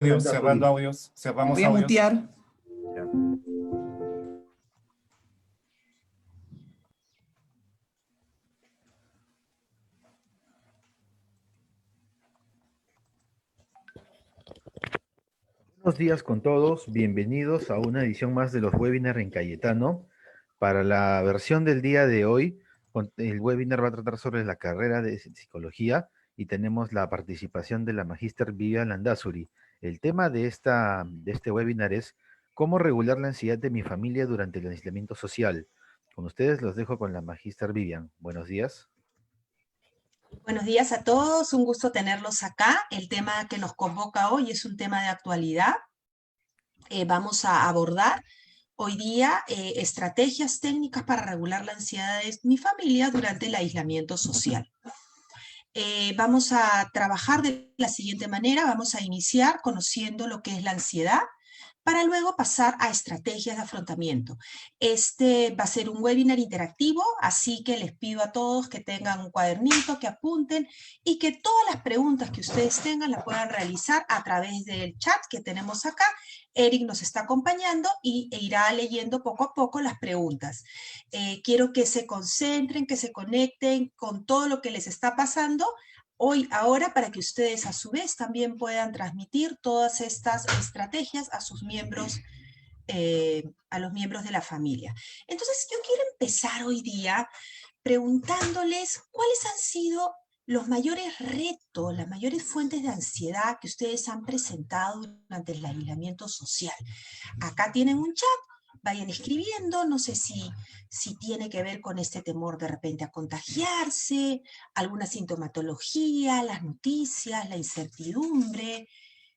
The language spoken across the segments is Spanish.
Audios, cerrando audios, cerramos Voy a audios. mutear. Ya. Buenos días con todos, bienvenidos a una edición más de los webinars en Cayetano. Para la versión del día de hoy, el webinar va a tratar sobre la carrera de psicología y tenemos la participación de la magíster Vivian Landazuri. El tema de este webinar es cómo regular la ansiedad de mi familia durante el aislamiento social. Con ustedes los dejo con la magíster Vivian. Buenos días. Buenos días a todos, un gusto tenerlos acá. El tema que nos convoca hoy es un tema de actualidad. Vamos a abordar hoy día estrategias técnicas para regular la ansiedad de mi familia durante el aislamiento social. Vamos a trabajar de la siguiente manera, vamos a iniciar conociendo lo que es la ansiedad, para luego pasar a estrategias de afrontamiento. Este va a ser un webinar interactivo, así que les pido a todos que tengan un cuadernito, que apunten y que todas las preguntas que ustedes tengan las puedan realizar a través del chat que tenemos acá. Eric nos está acompañando e irá leyendo poco a poco las preguntas. Quiero que se concentren, que se conecten con todo lo que les está pasando ahora, para que ustedes a su vez también puedan transmitir todas estas estrategias a sus miembros, a los miembros de la familia. Entonces, yo quiero empezar hoy día preguntándoles cuáles han sido los mayores retos, las mayores fuentes de ansiedad que ustedes han presentado durante el aislamiento social. Acá tienen un chat, vayan escribiendo, no sé si tiene que ver con este temor de repente a contagiarse, alguna sintomatología, las noticias, la incertidumbre,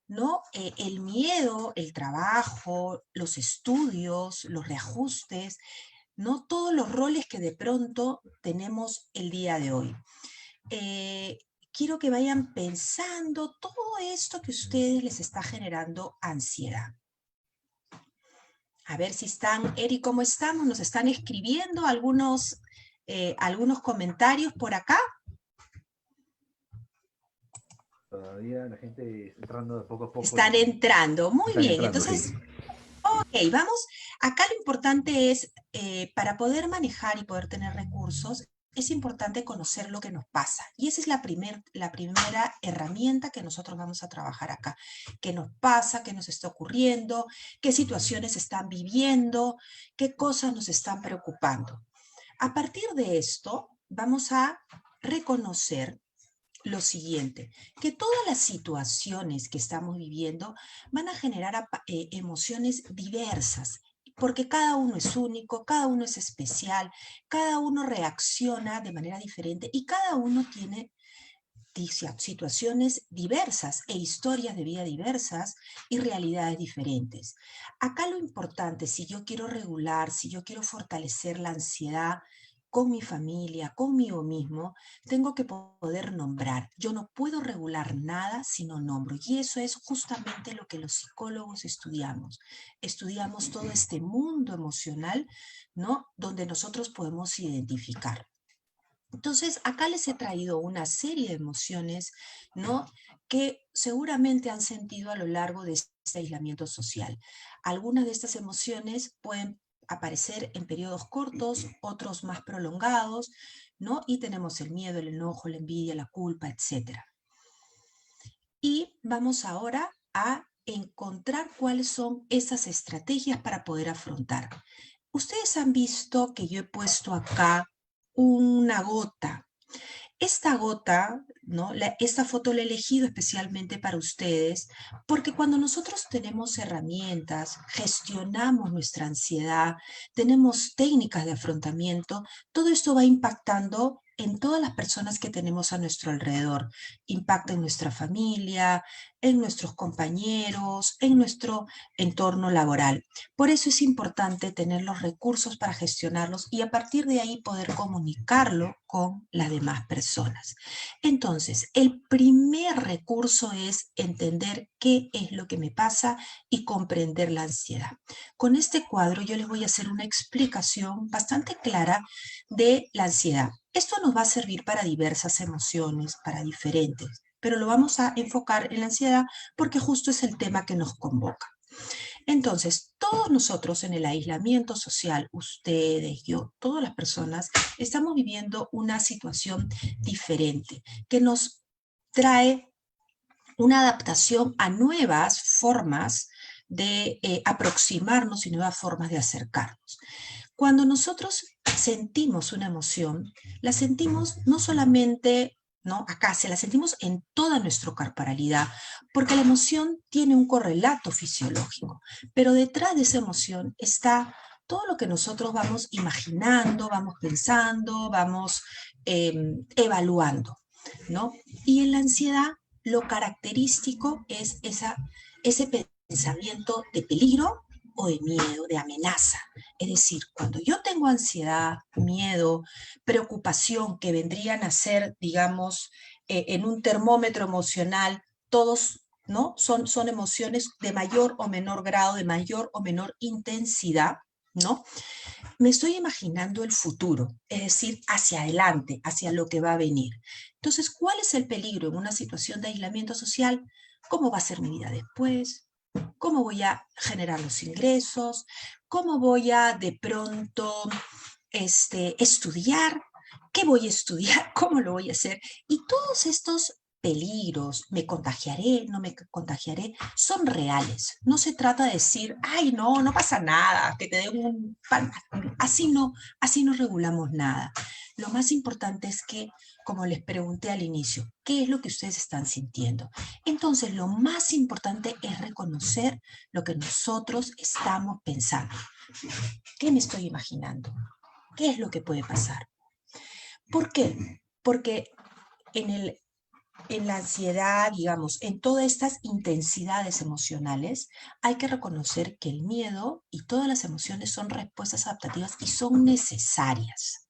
¿no? El miedo, el trabajo, los estudios, los reajustes, ¿no? Todos los roles que de pronto tenemos el día de hoy. Quiero que vayan pensando todo esto que a ustedes les está generando ansiedad. A ver si están, Eri, ¿cómo estamos? ¿Nos están escribiendo algunos comentarios por acá? Todavía la gente está entrando de poco a poco. Están entrando, muy Están bien. entrando, Entonces, sí. ok, vamos. Acá lo importante es, para poder manejar y poder tener recursos, es importante conocer lo que nos pasa. Y esa es la primera herramienta que nosotros vamos a trabajar acá. ¿Qué nos pasa? ¿Qué nos está ocurriendo? ¿Qué situaciones están viviendo? ¿Qué cosas nos están preocupando? A partir de esto, vamos a reconocer lo siguiente, que todas las situaciones que estamos viviendo van a generar emociones diversas, porque cada uno es único, cada uno es especial, cada uno reacciona de manera diferente y cada uno tiene situaciones diversas e historias de vida diversas y realidades diferentes. Acá lo importante, si yo quiero regular, si yo quiero fortalecer la ansiedad con mi familia, conmigo mismo, tengo que poder nombrar. Yo no puedo regular nada si no nombro. Y eso es justamente lo que los psicólogos estudiamos. Estudiamos todo este mundo emocional, ¿no? Donde nosotros podemos identificar. Entonces, acá les he traído una serie de emociones, ¿no? Que seguramente han sentido a lo largo de este aislamiento social. Algunas de estas emociones pueden aparecer en periodos cortos, otros más prolongados, ¿no? Y tenemos el miedo, el enojo, la envidia, la culpa, etc. Y vamos ahora a encontrar cuáles son esas estrategias para poder afrontar. Ustedes han visto que yo he puesto acá una gota. Esta gota, ¿no? Esta foto la he elegido especialmente para ustedes porque cuando nosotros tenemos herramientas, gestionamos nuestra ansiedad, tenemos técnicas de afrontamiento, todo esto va impactando en todas las personas que tenemos a nuestro alrededor. Impacta en nuestra familia, en nuestros compañeros, en nuestro entorno laboral. Por eso es importante tener los recursos para gestionarlos y a partir de ahí poder comunicarlo con las demás personas. Entonces, el primer recurso es entender qué es lo que me pasa y comprender la ansiedad. Con este cuadro yo les voy a hacer una explicación bastante clara de la ansiedad. Esto nos va a servir para diversas emociones, para diferentes. pero lo vamos a enfocar en la ansiedad porque justo es el tema que nos convoca. Entonces, todos nosotros en el aislamiento social, ustedes, yo, todas las personas, estamos viviendo una situación diferente que nos trae una adaptación a nuevas formas de aproximarnos y nuevas formas de acercarnos. Cuando nosotros sentimos una emoción, la sentimos no solamente, ¿no? Acá se la sentimos en toda nuestra corporalidad, porque la emoción tiene un correlato fisiológico, pero detrás de esa emoción está todo lo que nosotros vamos imaginando, vamos pensando, vamos evaluando, ¿no? Y en la ansiedad lo característico es ese pensamiento de peligro o de miedo, de amenaza. Es decir, cuando yo tengo ansiedad, miedo, preocupación, que vendrían a ser, digamos, en un termómetro emocional, todos, ¿no? Son emociones de mayor o menor grado, de mayor o menor intensidad, ¿no? Me estoy imaginando el futuro, es decir, hacia adelante, hacia lo que va a venir. Entonces, ¿cuál es el peligro en una situación de aislamiento social? ¿Cómo va a ser mi vida después? ¿Cómo voy a generar los ingresos? ¿Cómo voy a de pronto estudiar? ¿Qué voy a estudiar? ¿Cómo lo voy a hacer? Y todos estos peligros, me contagiaré, no me contagiaré, son reales. No se trata de decir, ay, no, no pasa nada, que te den un pan. Así no regulamos nada. Lo más importante es que, como les pregunté al inicio, ¿qué es lo que ustedes están sintiendo? Entonces, lo más importante es reconocer lo que nosotros estamos pensando. ¿Qué me estoy imaginando? ¿Qué es lo que puede pasar? ¿Por qué? Porque en la ansiedad, digamos, en todas estas intensidades emocionales, hay que reconocer que el miedo y todas las emociones son respuestas adaptativas y son necesarias.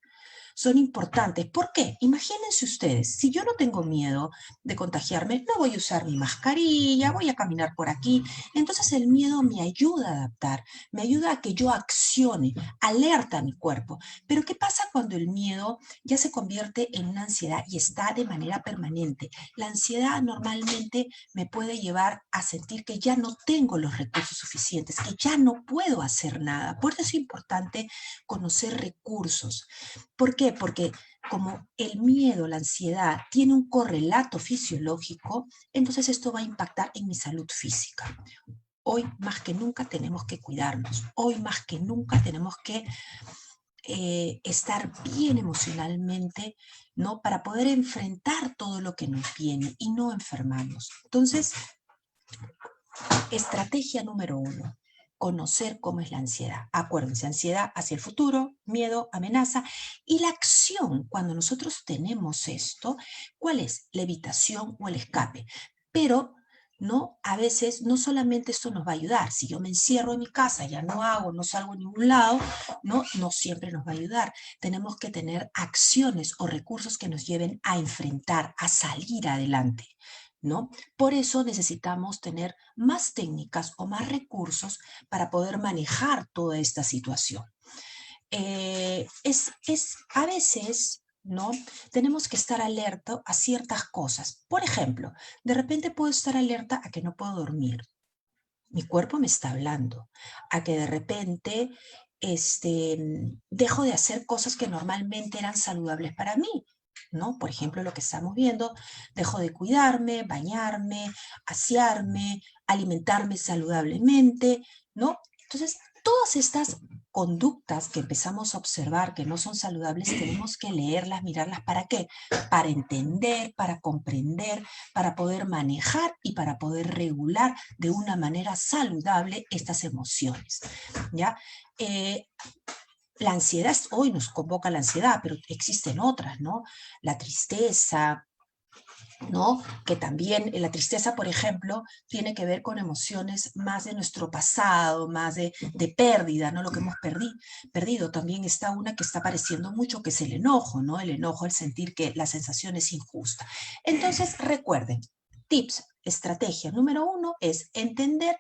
Son importantes. ¿Por qué? Imagínense ustedes, si yo no tengo miedo de contagiarme, no voy a usar mi mascarilla, voy a caminar por aquí. Entonces el miedo me ayuda a adaptar, me ayuda a que yo accione, alerta a mi cuerpo. Pero ¿qué pasa cuando el miedo ya se convierte en una ansiedad y está de manera permanente? La ansiedad normalmente me puede llevar a sentir que ya no tengo los recursos suficientes, que ya no puedo hacer nada. Por eso es importante conocer recursos. ¿Por qué? Porque como el miedo, la ansiedad tiene un correlato fisiológico, entonces esto va a impactar en mi salud física. Hoy más que nunca tenemos que cuidarnos. Hoy más que nunca tenemos que estar bien emocionalmente, ¿no? Para poder enfrentar todo lo que nos viene y no enfermarnos. Entonces, estrategia número 1, conocer cómo es la ansiedad. Acuérdense, ansiedad hacia el futuro, miedo, amenaza. Y la acción, cuando nosotros tenemos esto, ¿cuál es? La evitación o el escape. Pero no, a veces no solamente esto nos va a ayudar. Si yo me encierro en mi casa, ya no hago, no salgo a ningún lado, no siempre nos va a ayudar. Tenemos que tener acciones o recursos que nos lleven a enfrentar, a salir adelante, ¿no? Por eso necesitamos tener más técnicas o más recursos para poder manejar toda esta situación. A veces, ¿no? Tenemos que estar alerta a ciertas cosas. Por ejemplo, de repente puedo estar alerta a que no puedo dormir. Mi cuerpo me está hablando. A que de repente dejo de hacer cosas que normalmente eran saludables para mí, ¿no? Por ejemplo, lo que estamos viendo, dejo de cuidarme, bañarme, asearme, alimentarme saludablemente, ¿no? Entonces, todas estas conductas que empezamos a observar que no son saludables, tenemos que leerlas, mirarlas. ¿Para qué? Para entender, para comprender, para poder manejar y para poder regular de una manera saludable estas emociones, ¿ya? La ansiedad, hoy nos convoca la ansiedad, pero existen otras, ¿no? La tristeza, ¿no? Que también la tristeza, por ejemplo, tiene que ver con emociones más de nuestro pasado, más de pérdida, ¿no? Lo que hemos perdido. También está una que está apareciendo mucho, que es el enojo, ¿no? El enojo, el sentir que la sensación es injusta. Entonces, recuerden, tips, estrategia número 1 es entender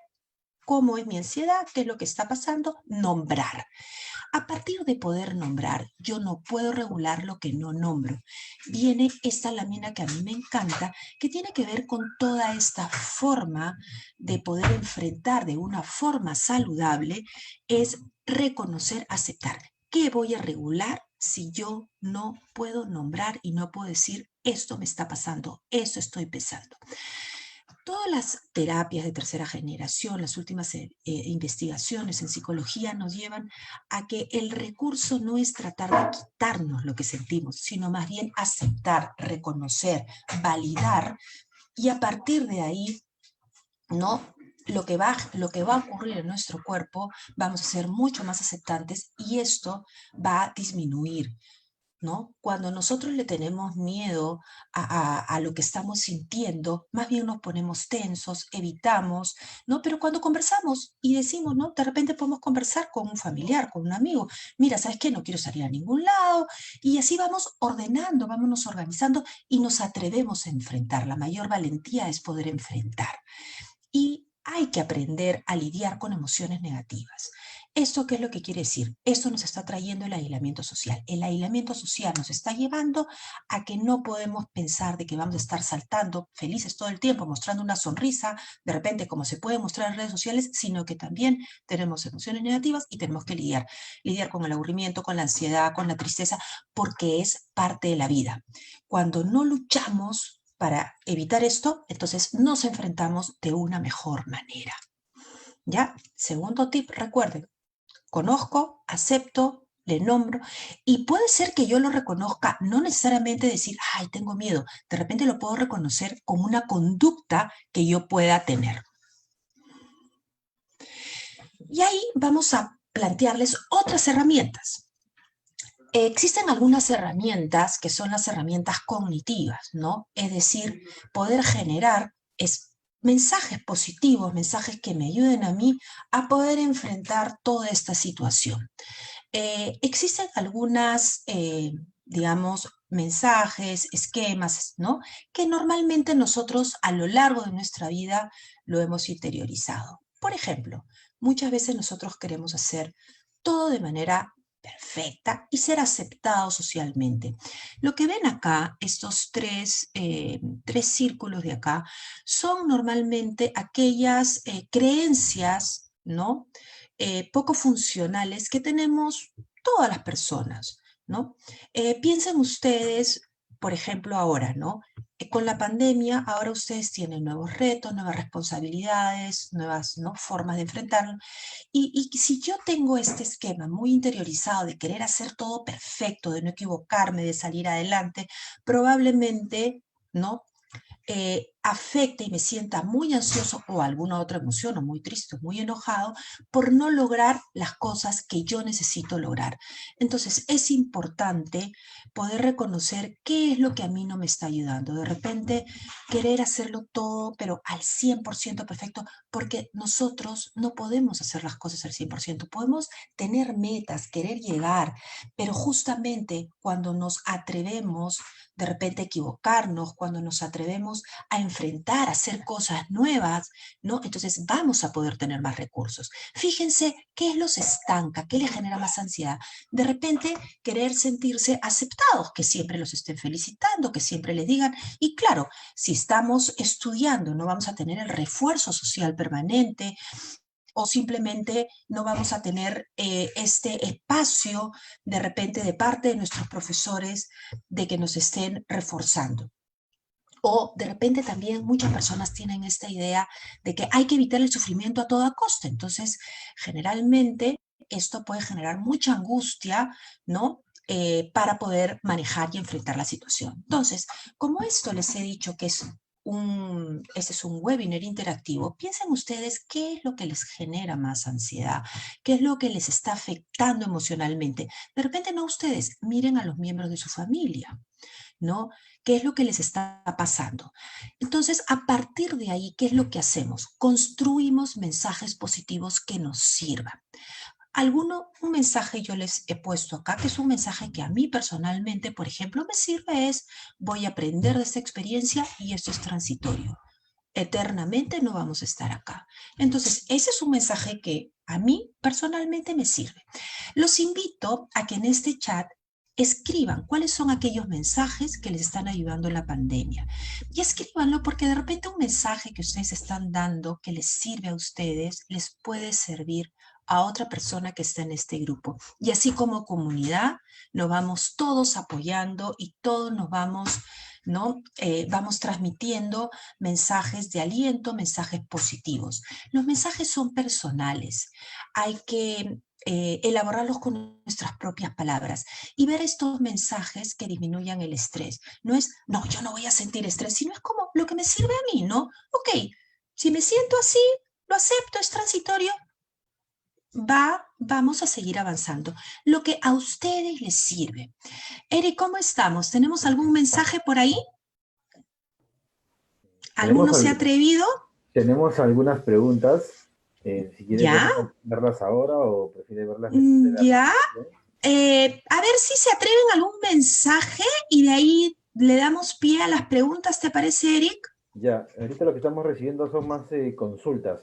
cómo es mi ansiedad, qué es lo que está pasando, nombrar. A partir de poder nombrar, yo no puedo regular lo que no nombro. Viene esta lámina que a mí me encanta, que tiene que ver con toda esta forma de poder enfrentar de una forma saludable, es reconocer, aceptar. ¿Qué voy a regular si yo no puedo nombrar y no puedo decir esto me está pasando, eso estoy pensando? Todas las terapias de tercera generación, las últimas investigaciones en psicología nos llevan a que el recurso no es tratar de quitarnos lo que sentimos, sino más bien aceptar, reconocer, validar y a partir de ahí, ¿no? Lo que va a ocurrir en nuestro cuerpo, vamos a ser mucho más aceptantes y esto va a disminuir, ¿no? Cuando nosotros le tenemos miedo a lo que estamos sintiendo, más bien nos ponemos tensos, evitamos, ¿no? Pero cuando conversamos y decimos, ¿no? De repente podemos conversar con un familiar, con un amigo, mira, ¿sabes qué? No quiero salir a ningún lado, y así vamos ordenando, vámonos organizando y nos atrevemos a enfrentar. La mayor valentía es poder enfrentar. Y hay que aprender a lidiar con emociones negativas. ¿Esto qué es lo que quiere decir? Esto nos está trayendo el aislamiento social. El aislamiento social nos está llevando a que no podemos pensar de que vamos a estar saltando felices todo el tiempo, mostrando una sonrisa, de repente como se puede mostrar en redes sociales, sino que también tenemos emociones negativas y tenemos que lidiar. Lidiar con el aburrimiento, con la ansiedad, con la tristeza, porque es parte de la vida. Cuando no luchamos para evitar esto, entonces nos enfrentamos de una mejor manera. ¿Ya? Segundo tip, recuerden, conozco, acepto, le nombro, y puede ser que yo lo reconozca, no necesariamente decir, ay, tengo miedo, de repente lo puedo reconocer como una conducta que yo pueda tener. Y ahí vamos a plantearles otras herramientas. Existen algunas herramientas que son las herramientas cognitivas, ¿no? Es decir, poder generar mensajes positivos, mensajes que me ayuden a mí a poder enfrentar toda esta situación. Existen algunas, digamos, mensajes, esquemas, ¿no? Que normalmente nosotros a lo largo de nuestra vida lo hemos interiorizado. Por ejemplo, muchas veces nosotros queremos hacer todo de manera perfecta y ser aceptado socialmente. Lo que ven acá, estos tres círculos de acá, son normalmente aquellas creencias, ¿no? Poco funcionales que tenemos todas las personas, ¿no? Piensen ustedes, por ejemplo, ahora, ¿no? Con la pandemia, ahora ustedes tienen nuevos retos, nuevas responsabilidades, nuevas, ¿no? formas de enfrentarlo. Y si yo tengo este esquema muy interiorizado de querer hacer todo perfecto, de no equivocarme, de salir adelante, probablemente, ¿no? Afecte y me sienta muy ansioso o alguna otra emoción o muy triste o muy enojado por no lograr las cosas que yo necesito lograr. Entonces es importante poder reconocer qué es lo que a mí no me está ayudando. De repente querer hacerlo todo pero al 100% perfecto, porque nosotros no podemos hacer las cosas al 100%. Podemos tener metas, querer llegar, pero justamente cuando nos atrevemos de repente equivocarnos, cuando nos atrevemos a enfrentar, a hacer cosas nuevas, ¿no? Entonces vamos a poder tener más recursos. Fíjense qué los estanca, qué les genera más ansiedad. De repente querer sentirse aceptados, que siempre los estén felicitando, que siempre les digan. Y claro, si estamos estudiando, no vamos a tener el refuerzo social permanente, o simplemente no vamos a tener este espacio de repente de parte de nuestros profesores de que nos estén reforzando. O de repente también muchas personas tienen esta idea de que hay que evitar el sufrimiento a toda costa. Entonces, generalmente esto puede generar mucha angustia, ¿no? Para poder manejar y enfrentar la situación. Entonces, como esto les he dicho que es este es un webinar interactivo, piensen ustedes qué es lo que les genera más ansiedad, qué es lo que les está afectando emocionalmente. De repente no ustedes, miren a los miembros de su familia, ¿no? ¿Qué es lo que les está pasando? Entonces, a partir de ahí, ¿qué es lo que hacemos? Construimos mensajes positivos que nos sirvan. Un mensaje yo les he puesto acá, que es un mensaje que a mí personalmente, por ejemplo, me sirve es, voy a aprender de esta experiencia y esto es transitorio. eternamente no vamos a estar acá. Entonces, ese es un mensaje que a mí personalmente me sirve. Los invito a que en este chat escriban cuáles son aquellos mensajes que les están ayudando en la pandemia. Y escríbanlo porque de repente un mensaje que ustedes están dando que les sirve a ustedes, les puede servir a otra persona que está en este grupo. Y así como comunidad, nos vamos todos apoyando y todos nos vamos, ¿no? Vamos transmitiendo mensajes de aliento, mensajes positivos. Los mensajes son personales. Hay que elaborarlos con nuestras propias palabras y ver estos mensajes que disminuyan el estrés. No es, no, yo no voy a sentir estrés, sino es como lo que me sirve a mí, ¿no? Ok, si me siento así, lo acepto, es transitorio, vamos a seguir avanzando. Lo que a ustedes les sirve. Eric, ¿cómo estamos? ¿Tenemos algún mensaje por ahí? Tenemos, ¿Alguno se ha atrevido? tenemos algunas preguntas. Si quieres ¿Ya? verlas ahora o prefieres verlas después de la ¿Ya? presentación. A ver si se atreven a algún mensaje y de ahí le damos pie a las preguntas, ¿te parece, Eric? Ya, ahorita lo que estamos recibiendo son más consultas.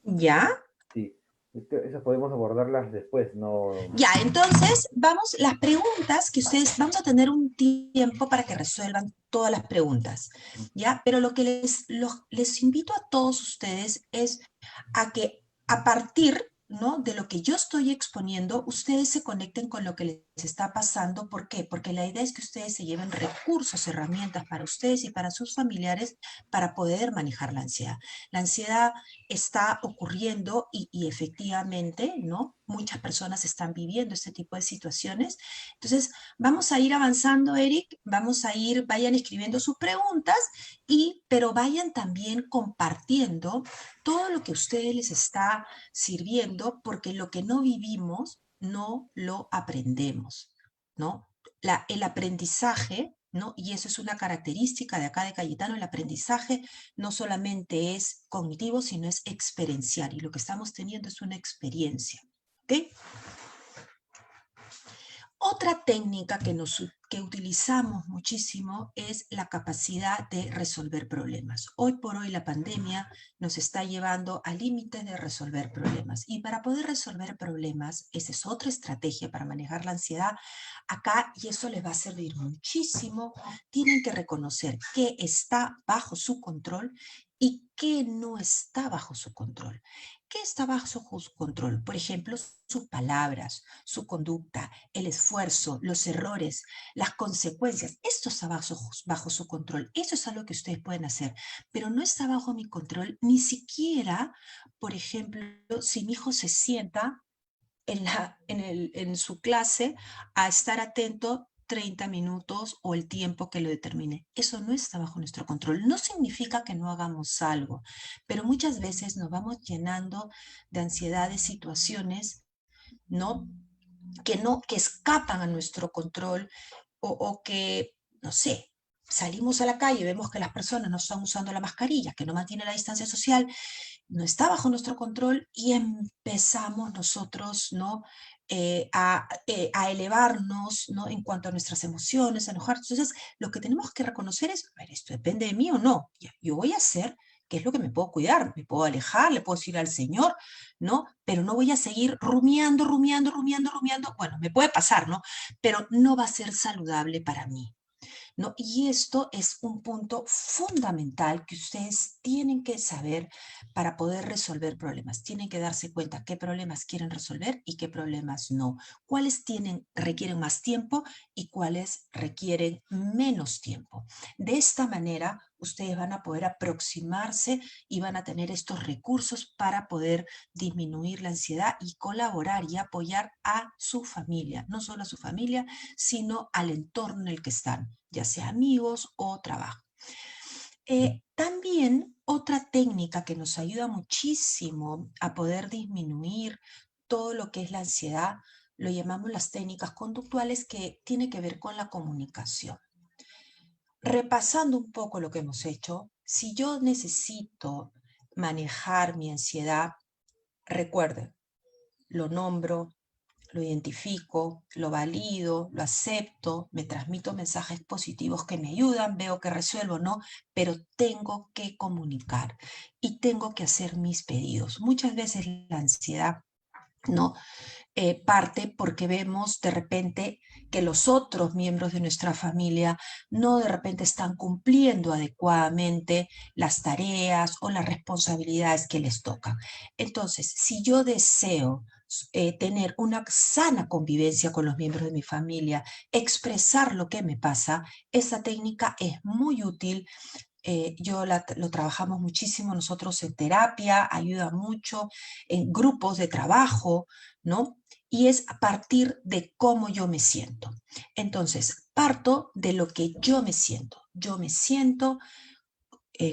¿Ya? Sí, esas podemos abordarlas después, no. Ya, entonces vamos, las preguntas que ustedes, vamos a tener un tiempo para que resuelvan todas las preguntas, ¿ya? Pero lo que les invito a todos ustedes es a que a partir, ¿no? De lo que yo estoy exponiendo, ustedes se conecten con lo que les está pasando. ¿Por qué? Porque la idea es que ustedes se lleven recursos, herramientas para ustedes y para sus familiares para poder manejar la ansiedad. La ansiedad está ocurriendo y efectivamente, ¿no? Muchas personas están viviendo este tipo de situaciones. Entonces, vamos a ir avanzando, Eric, vamos a ir, vayan escribiendo sus preguntas, pero vayan también compartiendo todo lo que a ustedes les está sirviendo, porque lo que no vivimos no lo aprendemos, ¿no? El aprendizaje, ¿no? Y eso es una característica de acá de Cayetano, el aprendizaje no solamente es cognitivo, sino es experiencial. Y lo que estamos teniendo es una experiencia. ¿Ok? Otra técnica que utilizamos muchísimo es la capacidad de resolver problemas. Hoy por hoy la pandemia nos está llevando a límites de resolver problemas. Y para poder resolver problemas, esa es otra estrategia para manejar la ansiedad acá, y eso les va a servir muchísimo. Tienen que reconocer qué está bajo su control y qué no está bajo su control. ¿Qué está bajo su control? Por ejemplo, sus palabras, su conducta, el esfuerzo, los errores, las consecuencias. Esto está bajo su control. Eso es algo que ustedes pueden hacer, pero no está bajo mi control ni siquiera, por ejemplo, si mi hijo se sienta en su clase a estar atento 30 minutos o el tiempo que lo determine. Eso no está bajo nuestro control. No significa que no hagamos algo, pero muchas veces nos vamos llenando de ansiedad de situaciones, ¿no? Que escapan a nuestro control o que, no sé, salimos a la calle y vemos que las personas no están usando la mascarilla, que no mantienen la distancia social, no está bajo nuestro control y empezamos nosotros, ¿no? A elevarnos, ¿no? En cuanto a nuestras emociones, a enojarnos. Entonces, lo que tenemos que reconocer es, a ver, esto depende de mí o no. Yo voy a hacer qué es lo que me puedo cuidar, me puedo alejar, le puedo decir al Señor, ¿no? Pero no voy a seguir rumiando, rumiando, rumiando, rumiando. Bueno, me puede pasar, ¿no? Pero no va a ser saludable para mí. ¿No? Y esto es un punto fundamental que ustedes tienen que saber para poder resolver problemas. Tienen que darse cuenta qué problemas quieren resolver y qué problemas no. Cuáles requieren más tiempo y cuáles requieren menos tiempo. De esta manera, ustedes van a poder aproximarse y van a tener estos recursos para poder disminuir la ansiedad y colaborar y apoyar a su familia, no solo a su familia, sino al entorno en el que están, ya sea amigos o trabajo. También otra técnica que nos ayuda muchísimo a poder disminuir todo lo que es la ansiedad, lo llamamos las técnicas conductuales, que tiene que ver con la comunicación. Repasando un poco lo que hemos hecho, si yo necesito manejar mi ansiedad, recuerden, lo nombro, lo identifico, lo valido, lo acepto, me transmito mensajes positivos que me ayudan, veo que resuelvo, ¿no? Pero tengo que comunicar y tengo que hacer mis pedidos. Muchas veces la ansiedad, ¿no? Parte porque vemos de repente que los otros miembros de nuestra familia no de repente están cumpliendo adecuadamente las tareas o las responsabilidades que les tocan. Entonces, si yo deseo tener una sana convivencia con los miembros de mi familia, expresar lo que me pasa, esa técnica es muy útil. Lo trabajamos muchísimo nosotros en terapia, ayuda mucho en grupos de trabajo, ¿no? Y es a partir de cómo yo me siento. Entonces, parto de lo que yo me siento. Yo me siento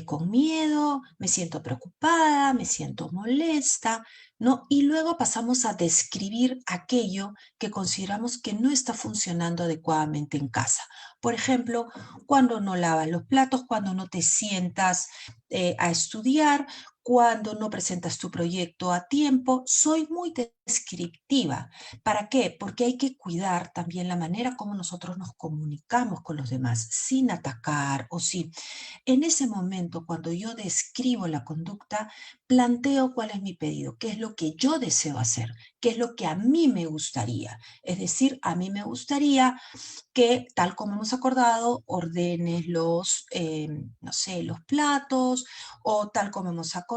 con miedo, me siento preocupada, me siento molesta, ¿no? Y luego pasamos a describir aquello que consideramos que no está funcionando adecuadamente en casa. Por ejemplo, cuando no lavas los platos, cuando no te sientas a estudiar, cuando no presentas tu proyecto a tiempo. Soy muy descriptiva. ¿Para qué? Porque hay que cuidar también la manera como nosotros nos comunicamos con los demás, sin atacar o sin. En ese momento, cuando yo describo la conducta, planteo cuál es mi pedido, qué es lo que yo deseo hacer, qué es lo que a mí me gustaría. Es decir, a mí me gustaría que, tal como hemos acordado, ordenes no sé, los platos, o tal como hemos acordado,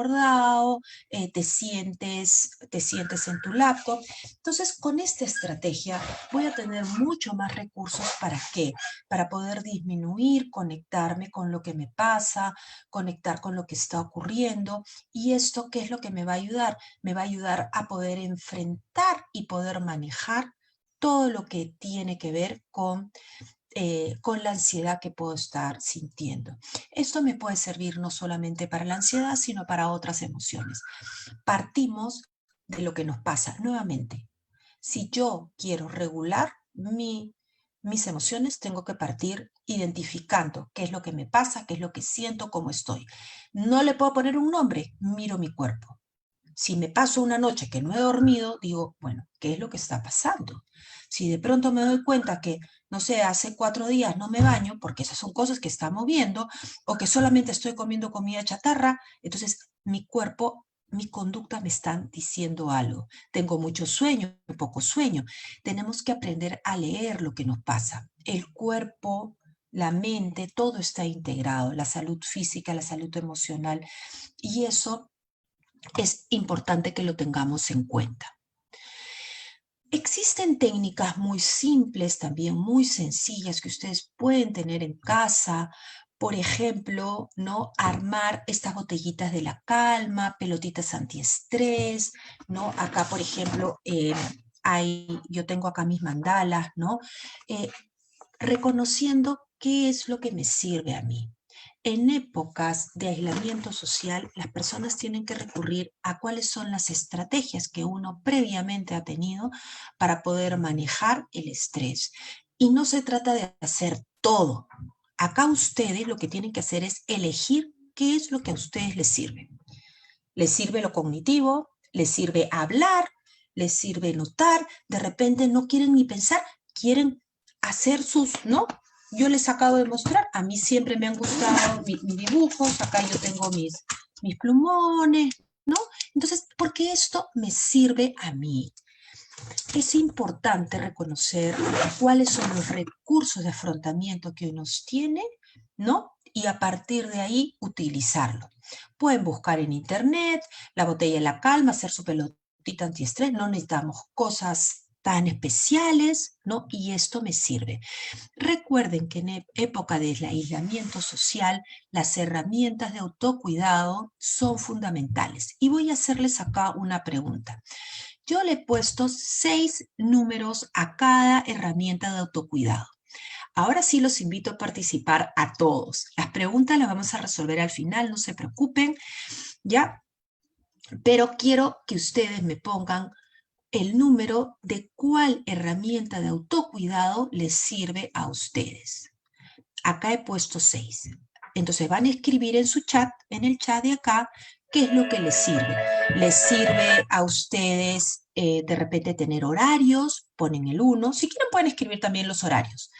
te sientes en tu laptop. Entonces, con esta estrategia voy a tener mucho más recursos. ¿Para qué? Para poder disminuir, conectarme con lo que me pasa, conectar con lo que está ocurriendo. ¿Y esto qué es lo que me va a ayudar? Me va a ayudar a poder enfrentar y poder manejar todo lo que tiene que ver con la ansiedad que puedo estar sintiendo. Esto me puede servir no solamente para la ansiedad, sino para otras emociones. Partimos de lo que nos pasa. Nuevamente, si yo quiero regular mis emociones, tengo que partir identificando qué es lo que me pasa, qué es lo que siento, cómo estoy. No le puedo poner un nombre, miro mi cuerpo. Si me paso una noche que no he dormido, digo, bueno, ¿qué es lo que está pasando? Si de pronto me doy cuenta que, no sé, hace 4 días no me baño, porque esas son cosas que está moviendo, o que solamente estoy comiendo comida chatarra, entonces mi cuerpo, mi conducta me están diciendo algo. Tengo mucho sueño, poco sueño. Tenemos que aprender a leer lo que nos pasa. El cuerpo, la mente, todo está integrado, la salud física, la salud emocional, y eso es importante que lo tengamos en cuenta. Existen técnicas muy simples, también muy sencillas, que ustedes pueden tener en casa. Por ejemplo, ¿no? Armar estas botellitas de la calma, pelotitas antiestrés, ¿no? Acá, por ejemplo, yo tengo acá mis mandalas, ¿no? Eh, Reconociendo qué es lo que me sirve a mí. En épocas de aislamiento social, las personas tienen que recurrir a cuáles son las estrategias que uno previamente ha tenido para poder manejar el estrés. Y no se trata de hacer todo. Acá ustedes lo que tienen que hacer es elegir qué es lo que a ustedes les sirve. ¿Les sirve lo cognitivo? ¿Les sirve hablar? ¿Les sirve notar? De repente no quieren ni pensar, quieren hacer ¿no? Yo les acabo de mostrar, a mí siempre me han gustado mis dibujos, acá yo tengo mis plumones, ¿no? Entonces, porque esto me sirve a mí. Es importante reconocer cuáles son los recursos de afrontamiento que uno tiene, ¿no? Y a partir de ahí utilizarlo. Pueden buscar en internet la botella de la calma, hacer su pelotita antiestrés, no necesitamos cosas tan especiales, ¿no? Y esto me sirve. Recuerden que en época de aislamiento social, las herramientas de autocuidado son fundamentales. Y voy a hacerles acá una pregunta. Yo le he puesto 6 números a cada herramienta de autocuidado. Ahora sí los invito a participar a todos. Las preguntas las vamos a resolver al final, no se preocupen, ¿ya? Pero quiero que ustedes me pongan el número de cuál herramienta de autocuidado les sirve a ustedes. Acá he puesto 6. Entonces van a escribir en su chat, en el chat de acá, qué es lo que les sirve. ¿Les sirve a ustedes de repente tener horarios, ponen el 1. Si quieren pueden escribir también los horarios.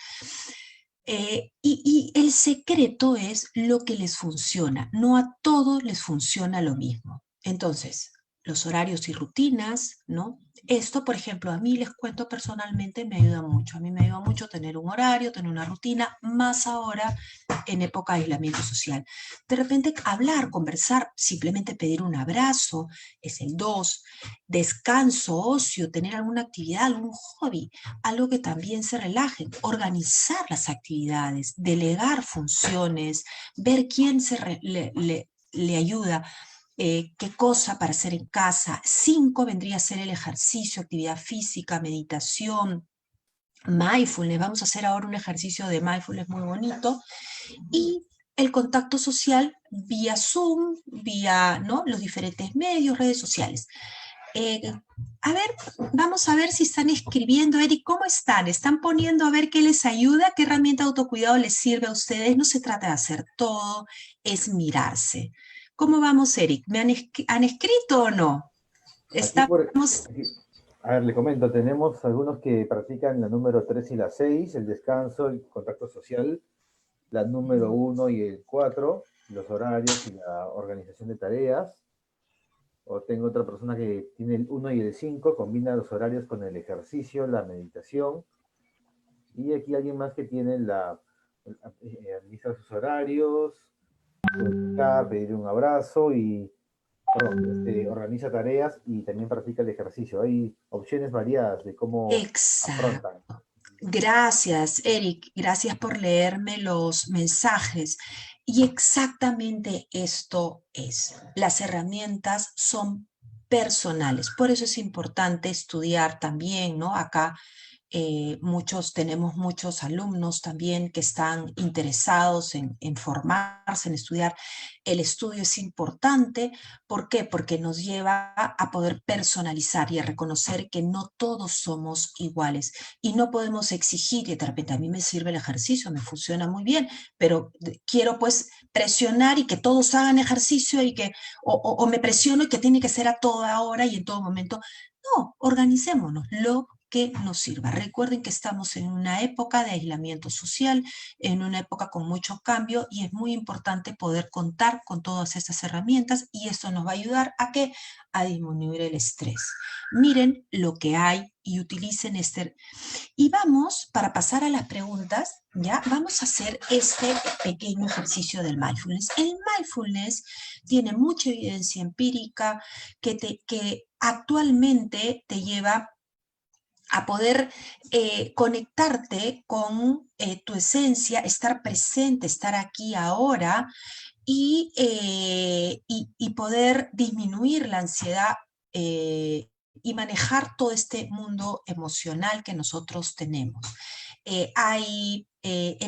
Y el secreto es lo que les funciona. No a todos les funciona lo mismo. Entonces, los horarios y rutinas, ¿no? Esto, por ejemplo, a mí les cuento personalmente, me ayuda mucho. A mí me ayuda mucho tener un horario, tener una rutina, más ahora en época de aislamiento social. De repente, hablar, conversar, simplemente pedir un abrazo, es el 2. Descanso, ocio, tener alguna actividad, algún hobby, algo que también se relaje, organizar las actividades, delegar funciones, ver quién le ayuda, qué cosa para hacer en casa. 5 vendría a ser el ejercicio, actividad física, meditación, mindfulness. Vamos a hacer ahora un ejercicio de mindfulness muy bonito. Y el contacto social vía Zoom, vía, ¿no?, los diferentes medios, redes sociales. A ver, vamos a ver si están escribiendo. Eric, ¿cómo están? ¿Están poniendo a ver qué les ayuda? ¿Qué herramienta de autocuidado les sirve a ustedes? No se trata de hacer todo, es mirarse. ¿Cómo vamos, Eric? ¿Han escrito o no? Aquí por, Estamos... a ver, le comento, tenemos algunos que practican la número 3 y la 6, el descanso, el contacto social, la número 1 y el 4, los horarios y la organización de tareas. O tengo otra persona que tiene el 1 y el 5, combina los horarios con el ejercicio, la meditación. Y aquí alguien más que tiene administra sus horarios, comunicar, pedir un abrazo y organiza tareas y también practica el ejercicio. Hay opciones variadas de cómo Exacto. afrontan. Gracias, Eric. Gracias por leerme los mensajes. Y exactamente esto es. Las herramientas son personales. Por eso es importante estudiar también, ¿no? Acá tenemos muchos alumnos también que están interesados en formarse, en estudiar. El estudio es importante. ¿Por qué? Porque nos lleva a poder personalizar y a reconocer que no todos somos iguales y no podemos exigir que de repente a mí me sirve el ejercicio, me funciona muy bien, pero quiero pues presionar y que todos hagan ejercicio y que, o me presiono y que tiene que ser a toda hora y en todo momento. No, organicémonos lo que nos sirva. Recuerden que estamos en una época de aislamiento social, en una época con mucho cambio y es muy importante poder contar con todas estas herramientas y esto nos va a ayudar a ¿qué? A disminuir el estrés. Miren lo que hay y utilicen este. Y vamos, para pasar a las preguntas, ¿ya? Vamos a hacer este pequeño ejercicio del mindfulness. El mindfulness tiene mucha evidencia empírica que actualmente te lleva a poder conectarte con tu esencia, estar presente, estar aquí ahora y poder disminuir la ansiedad y manejar todo este mundo emocional que nosotros tenemos. El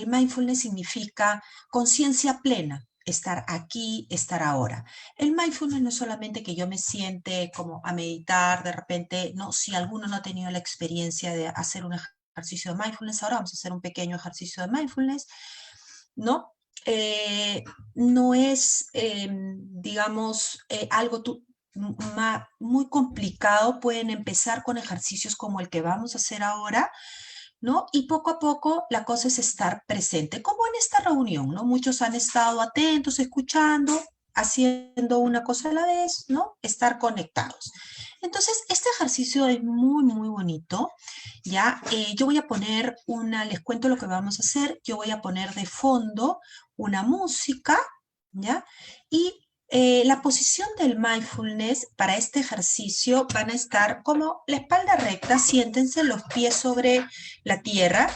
mindfulness significa conciencia plena, estar aquí, estar ahora. El mindfulness no es solamente que yo me siente como a meditar de repente, no, si alguno no ha tenido la experiencia de hacer un ejercicio de mindfulness, ahora vamos a hacer un pequeño ejercicio de mindfulness, ¿no? No es, digamos, algo muy complicado. Pueden empezar con ejercicios como el que vamos a hacer ahora, ¿no? Y poco a poco la cosa es estar presente, como en esta reunión, ¿no? Muchos han estado atentos, escuchando, haciendo una cosa a la vez, ¿no? Estar conectados. Entonces, este ejercicio es muy, muy bonito, ¿ya? Yo voy a poner les cuento lo que vamos a hacer, yo voy a poner de fondo una música, ¿ya? Y la posición del mindfulness para este ejercicio van a estar como la espalda recta, siéntense los pies sobre la tierra,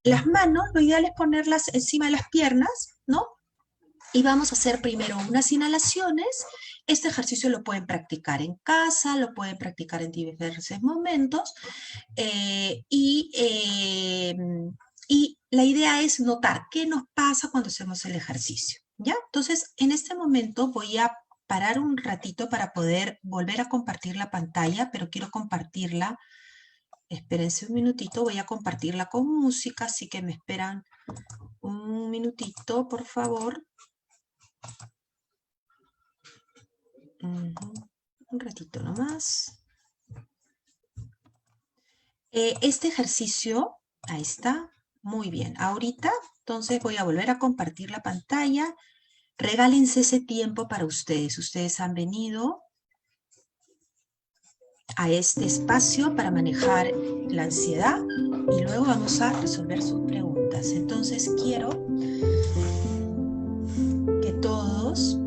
las manos, lo ideal es ponerlas encima de las piernas, ¿no? Y vamos a hacer primero unas inhalaciones. Este ejercicio lo pueden practicar en casa, lo pueden practicar en diversos momentos. Eh, y, eh, y la idea es notar qué nos pasa cuando hacemos el ejercicio, ¿ya? Entonces, en este momento voy a parar un ratito para poder volver a compartir la pantalla, pero quiero compartirla. Espérense un minutito, voy a compartirla con música, así que me esperan un minutito, por favor. Un ratito nomás. Este ejercicio, ahí está, muy bien. Ahorita, entonces voy a volver a compartir la pantalla. Regálense ese tiempo para ustedes. Ustedes han venido a este espacio para manejar la ansiedad y luego vamos a resolver sus preguntas. Entonces quiero que todos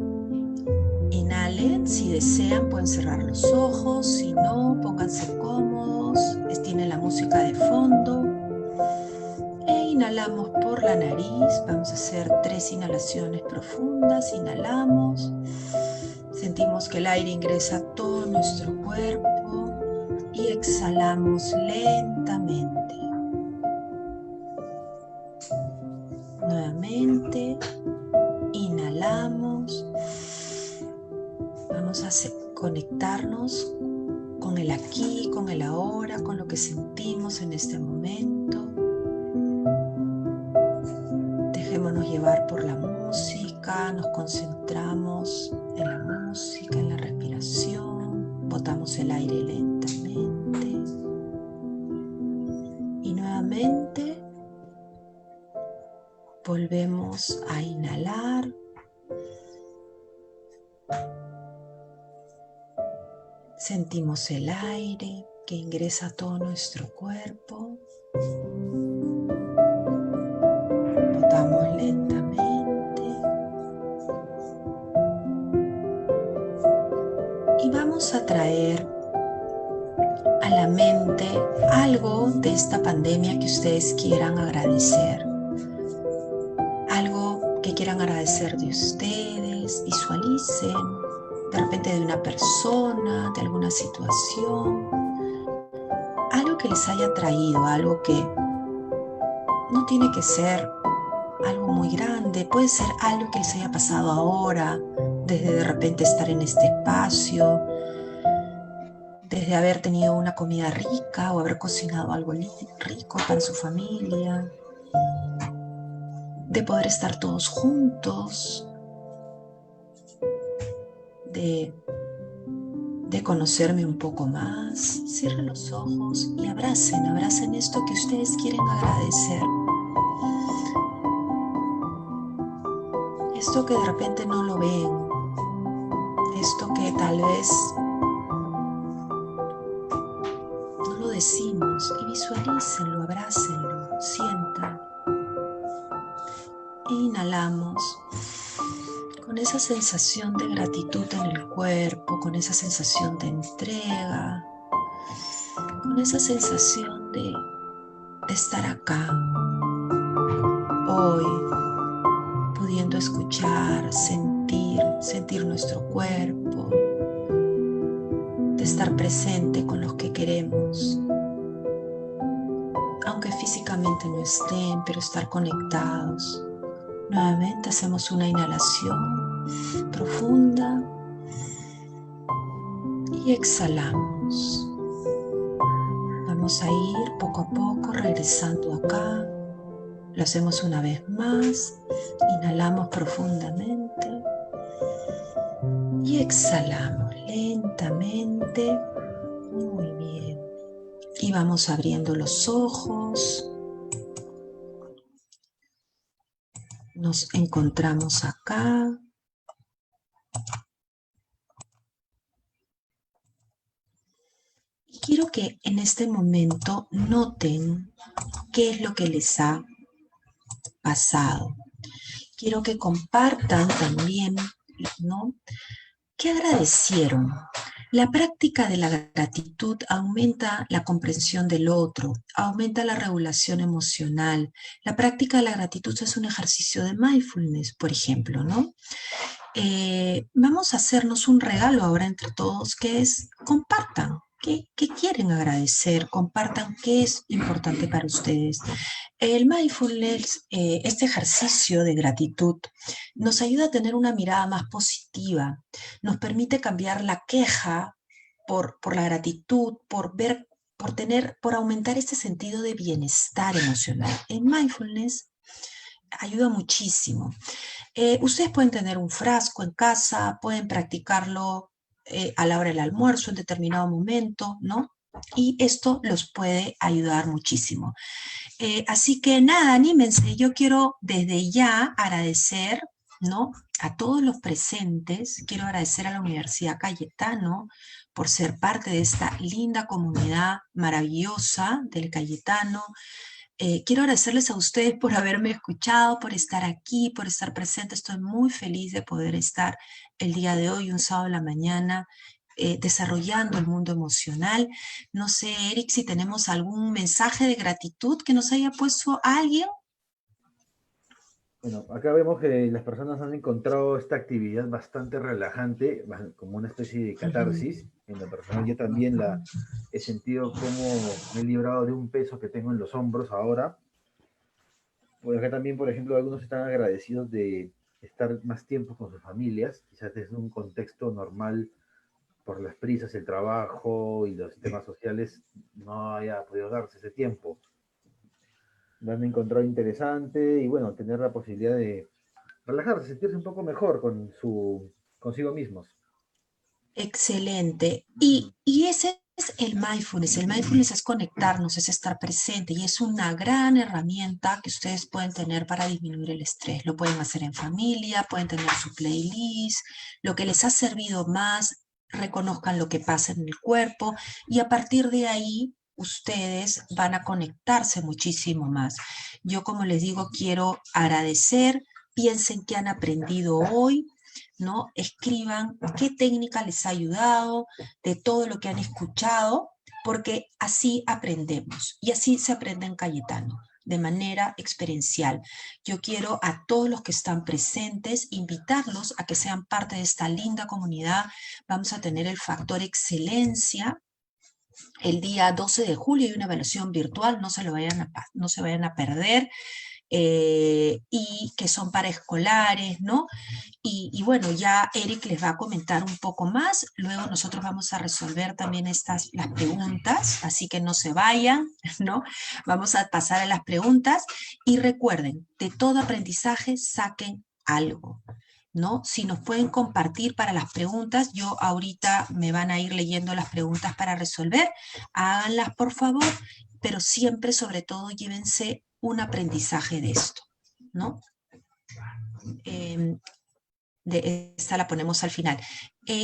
inhalen. Si desean pueden cerrar los ojos, si no, pónganse cómodos. Tienen la música de fondo. E inhalamos por la nariz. Vamos a hacer 3 inhalaciones profundas. Inhalamos. Sentimos que el aire ingresa a todo nuestro cuerpo y exhalamos lentamente. Nuevamente, inhalamos. Vamos a conectarnos con el aquí, con el ahora, con lo que sentimos en este momento. Dejémonos llevar por la música, nos concentramos en la música, en la respiración, botamos el aire lentamente y nuevamente volvemos a inhalar. Sentimos el aire que ingresa a todo nuestro cuerpo. Botamos lentamente. Y vamos a traer a la mente algo de esta pandemia que ustedes quieran agradecer. Algo que quieran agradecer de ustedes. Visualicen. De repente de una persona, de alguna situación, algo que les haya traído, algo que no tiene que ser algo muy grande, puede ser algo que les haya pasado ahora, desde de repente estar en este espacio, desde haber tenido una comida rica o haber cocinado algo rico para su familia, de poder estar todos juntos, de conocerme un poco más. Cierren los ojos y abracen esto que ustedes quieren agradecer. Esto que de repente no lo ven, esto que tal vez no lo decimos, y visualícenlo, abrácenlo, sientan. E inhalamos con esa sensación de gratitud en el cuerpo, con esa sensación de entrega, con esa sensación de estar acá, hoy, pudiendo escuchar, sentir nuestro cuerpo, de estar presente con los que queremos, aunque físicamente no estén, pero estar conectados. Nuevamente hacemos una inhalación profunda y exhalamos. Vamos a ir poco a poco regresando acá. Lo hacemos una vez más. Inhalamos profundamente y exhalamos lentamente. Muy bien. Y vamos abriendo los ojos. Nos encontramos acá. Y quiero que en este momento noten qué es lo que les ha pasado. Quiero que compartan también, ¿no? ¿Qué agradecieron? La práctica de la gratitud aumenta la comprensión del otro, aumenta la regulación emocional. La práctica de la gratitud es un ejercicio de mindfulness, por ejemplo, ¿no? Vamos a hacernos un regalo ahora entre todos, que es compartan. ¿Qué quieren agradecer? Compartan qué es importante para ustedes. El mindfulness, este ejercicio de gratitud, nos ayuda a tener una mirada más positiva, nos permite cambiar la queja por la gratitud, por aumentar este sentido de bienestar emocional. El mindfulness ayuda muchísimo. Ustedes pueden tener un frasco en casa, pueden practicarlo a la hora del almuerzo en determinado momento, ¿no? y esto los puede ayudar muchísimo. Así que nada, anímense. Yo quiero desde ya agradecer, ¿no?, a todos los presentes. Quiero agradecer a la Universidad Cayetano por ser parte de esta linda comunidad maravillosa del Cayetano. Quiero agradecerles a ustedes por haberme escuchado, por estar aquí, por estar presente. Estoy muy feliz de poder estar el día de hoy, un sábado a la mañana, desarrollando el mundo emocional. No sé, Eric, si tenemos algún mensaje de gratitud que nos haya puesto alguien. Bueno, acá vemos que las personas han encontrado esta actividad bastante relajante, como una especie de catarsis. En lo personal yo también la he sentido como me he librado de un peso que tengo en los hombros ahora. Pues acá también, por ejemplo, algunos están agradecidos de estar más tiempo con sus familias, quizás desde un contexto normal por las prisas, el trabajo y los temas sociales no haya podido darse ese tiempo. Lo han encontrado interesante y bueno, tener la posibilidad de relajarse, sentirse un poco mejor consigo mismos. Excelente. Y ese es el mindfulness. El mindfulness es conectarnos, es estar presente y es una gran herramienta que ustedes pueden tener para disminuir el estrés. Lo pueden hacer en familia, pueden tener su playlist, lo que les ha servido más, reconozcan lo que pasa en el cuerpo y a partir de ahí ustedes van a conectarse muchísimo más. Yo, como les digo, quiero agradecer, piensen que han aprendido hoy, ¿no? Escriban qué técnica les ha ayudado, de todo lo que han escuchado, porque así aprendemos y así se aprende en Cayetano, de manera experiencial. Yo quiero a todos los que están presentes invitarlos a que sean parte de esta linda comunidad. Vamos a tener el factor excelencia. El día 12 de julio hay una evaluación virtual, no se vayan a perder. Y que son para escolares, ¿no? Y bueno, ya Eric les va a comentar un poco más, luego nosotros vamos a resolver también las preguntas, así que no se vayan, ¿no? Vamos a pasar a las preguntas y recuerden, de todo aprendizaje saquen algo, ¿no? Si nos pueden compartir para las preguntas, yo ahorita me van a ir leyendo las preguntas para resolver, háganlas por favor, pero siempre, sobre todo, llévense un aprendizaje de esto, ¿no? Esta la ponemos al final.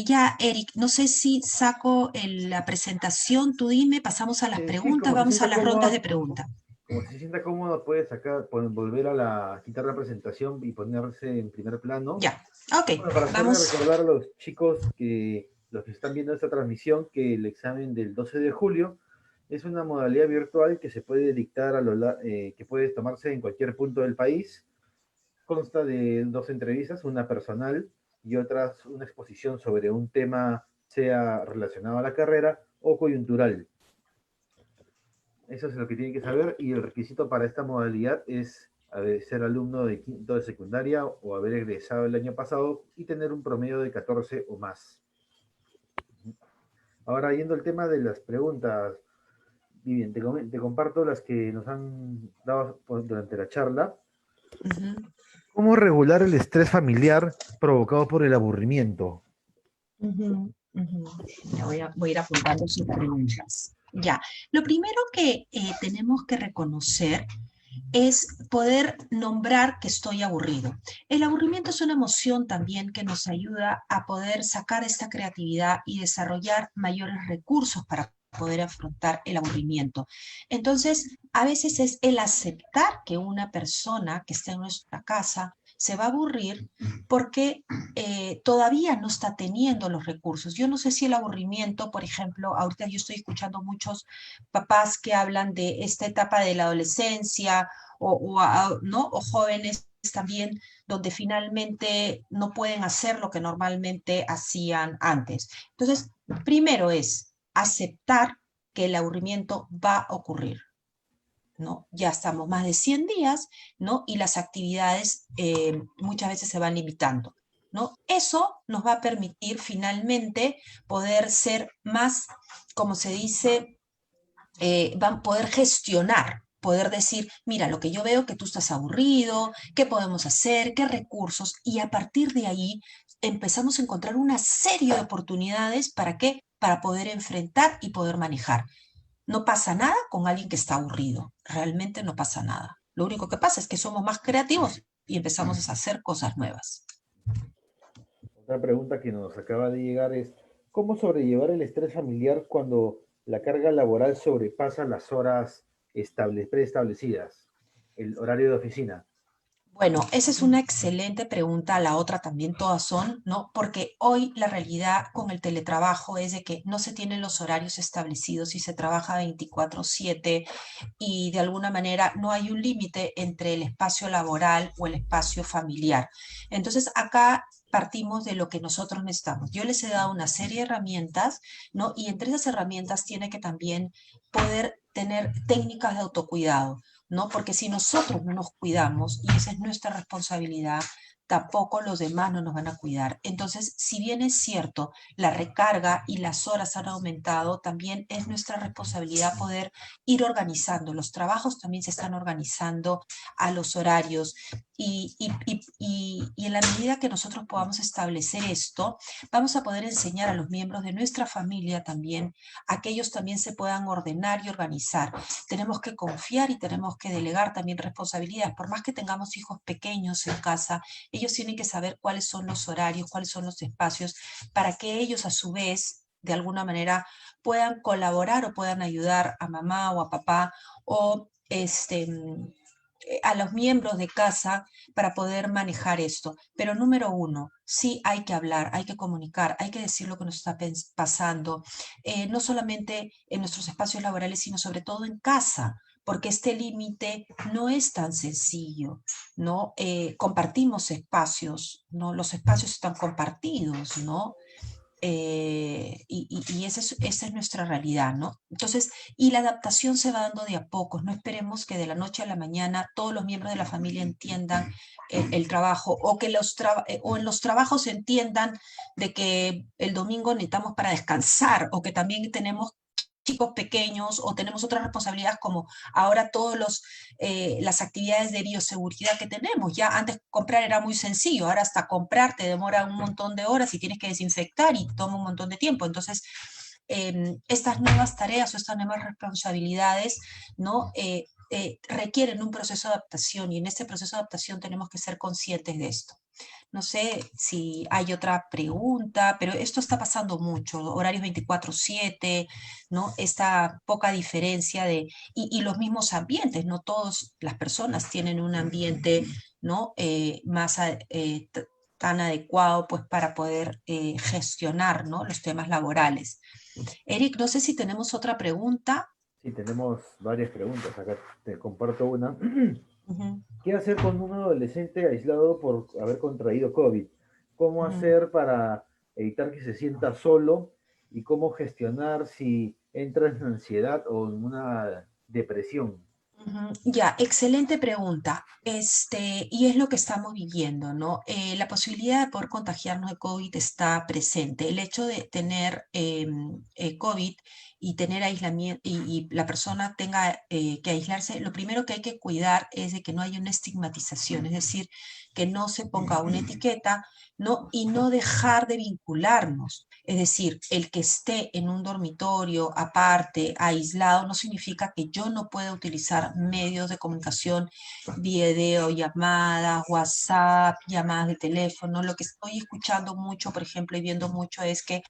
Ya, Eric, no sé si saco la presentación, tú dime, pasamos a las Sí, preguntas, como se vamos a sienta las rondas de cómodo, preguntas. como se sienta cómodo, puede volver quitar la presentación y ponerse en primer plano. Ya, ok, Bueno, para hacerle vamos. recordar a los chicos los que están viendo esta transmisión, que el examen del 12 de julio es una modalidad virtual que se puede dictar que puede tomarse en cualquier punto del país. Consta de dos entrevistas, una personal y otra una exposición sobre un tema, sea relacionado a la carrera o coyuntural. Eso es lo que tienen que saber, y el requisito para esta modalidad es ser alumno de quinto de secundaria o haber egresado el año pasado y tener un promedio de 14 o más. Ahora, yendo al tema de las preguntas, Vivian, te comparto las que nos han dado durante la charla. ¿Cómo regular el estrés familiar provocado por el aburrimiento? Voy a ir apuntando sus preguntas. Ya, lo primero que tenemos que reconocer es poder nombrar que estoy aburrido. El aburrimiento es una emoción también que nos ayuda a poder sacar esta creatividad y desarrollar mayores recursos para poder afrontar el aburrimiento. Entonces, a veces es el aceptar que una persona que está en nuestra casa se va a aburrir porque todavía no está teniendo los recursos. Yo no sé si el aburrimiento, por ejemplo, ahorita yo estoy escuchando muchos papás que hablan de esta etapa de la adolescencia ¿no? O jóvenes también donde finalmente no pueden hacer lo que normalmente hacían antes. Entonces, primero es aceptar que el aburrimiento va a ocurrir, ¿no? Ya estamos más de 100 días, ¿no? Y las actividades muchas veces se van limitando, ¿no? Eso nos va a permitir finalmente poder ser más, como se dice, van a poder gestionar, poder decir, mira, lo que yo veo que tú estás aburrido, qué podemos hacer, qué recursos, y a partir de ahí empezamos a encontrar una serie de oportunidades, ¿para qué? para poder enfrentar y poder manejar. No pasa nada con alguien que está aburrido, realmente no pasa nada. Lo único que pasa es que somos más creativos y empezamos a hacer cosas nuevas. Otra pregunta que nos acaba de llegar es, ¿cómo sobrellevar el estrés familiar cuando la carga laboral sobrepasa las horas preestablecidas, el horario de oficina? Bueno, esa es una excelente pregunta, la otra también todas son, ¿no? Porque hoy la realidad con el teletrabajo es de que no se tienen los horarios establecidos y se trabaja 24/7 y de alguna manera no hay un límite entre el espacio laboral o el espacio familiar. Entonces acá partimos de lo que nosotros necesitamos. Yo les he dado una serie de herramientas, ¿no? Y entre esas herramientas tiene que también poder tener técnicas de autocuidado, ¿no? Porque si nosotros no nos cuidamos, y esa es nuestra responsabilidad, tampoco los demás no nos van a cuidar. Entonces, si bien es cierto, la recarga y las horas han aumentado, también es nuestra responsabilidad poder ir organizando. Los trabajos también se están organizando a los horarios y en la medida que nosotros podamos establecer esto, vamos a poder enseñar a los miembros de nuestra familia también a que ellos también se puedan ordenar y organizar. Tenemos que confiar y tenemos que delegar también responsabilidades. Por más que tengamos hijos pequeños en casa, ellos tienen que saber cuáles son los horarios, cuáles son los espacios, para que ellos a su vez, de alguna manera, puedan colaborar o puedan ayudar a mamá o a papá o a los miembros de casa para poder manejar esto. Pero número uno, sí hay que hablar, hay que comunicar, hay que decir lo que nos está pasando, no solamente en nuestros espacios laborales, sino sobre todo en casa, porque este límite no es tan sencillo, ¿no? Compartimos espacios, ¿no? Los espacios están compartidos, ¿no? Y esa es nuestra realidad, ¿no? Entonces, y la adaptación se va dando de a pocos, no esperemos que de la noche a la mañana todos los miembros de la familia entiendan el trabajo o que o en los trabajos entiendan de que el domingo necesitamos para descansar o que también tenemos chicos pequeños o tenemos otras responsabilidades como ahora todos las actividades de bioseguridad que tenemos. Ya antes comprar era muy sencillo, ahora hasta comprar te demora un montón de horas y tienes que desinfectar y toma un montón de tiempo. Entonces, estas nuevas tareas o estas nuevas responsabilidades, ¿no? Requieren un proceso de adaptación y en este proceso de adaptación tenemos que ser conscientes de esto. No sé si hay otra pregunta, pero esto está pasando mucho, horarios 24/7, ¿no? Esta poca diferencia y los mismos ambientes, no todas las personas tienen un ambiente, ¿no? Tan adecuado pues para poder gestionar, ¿no? Los temas laborales. Eric, no sé si tenemos otra pregunta. Sí, tenemos varias preguntas. Acá te comparto una. Ujú, ¿Qué hacer con un adolescente aislado por haber contraído COVID? ¿Cómo ujú. hacer para evitar que se sienta solo? ¿Y cómo gestionar si entra en ansiedad o en una depresión? Ujú. Ya, excelente pregunta. Y es lo que estamos viviendo, ¿no? La posibilidad de poder contagiarnos de COVID está presente. El hecho de tener COVID y tener aislamiento y la persona tenga que aislarse, lo primero que hay que cuidar es de que no haya una estigmatización, es decir, que no se ponga una etiqueta, ¿no? Y no dejar de vincularnos. Es decir, el que esté en un dormitorio aparte, aislado, no significa que yo no pueda utilizar medios de comunicación, video, llamadas, WhatsApp, llamadas de teléfono. Lo que estoy escuchando mucho, por ejemplo, y viendo mucho es que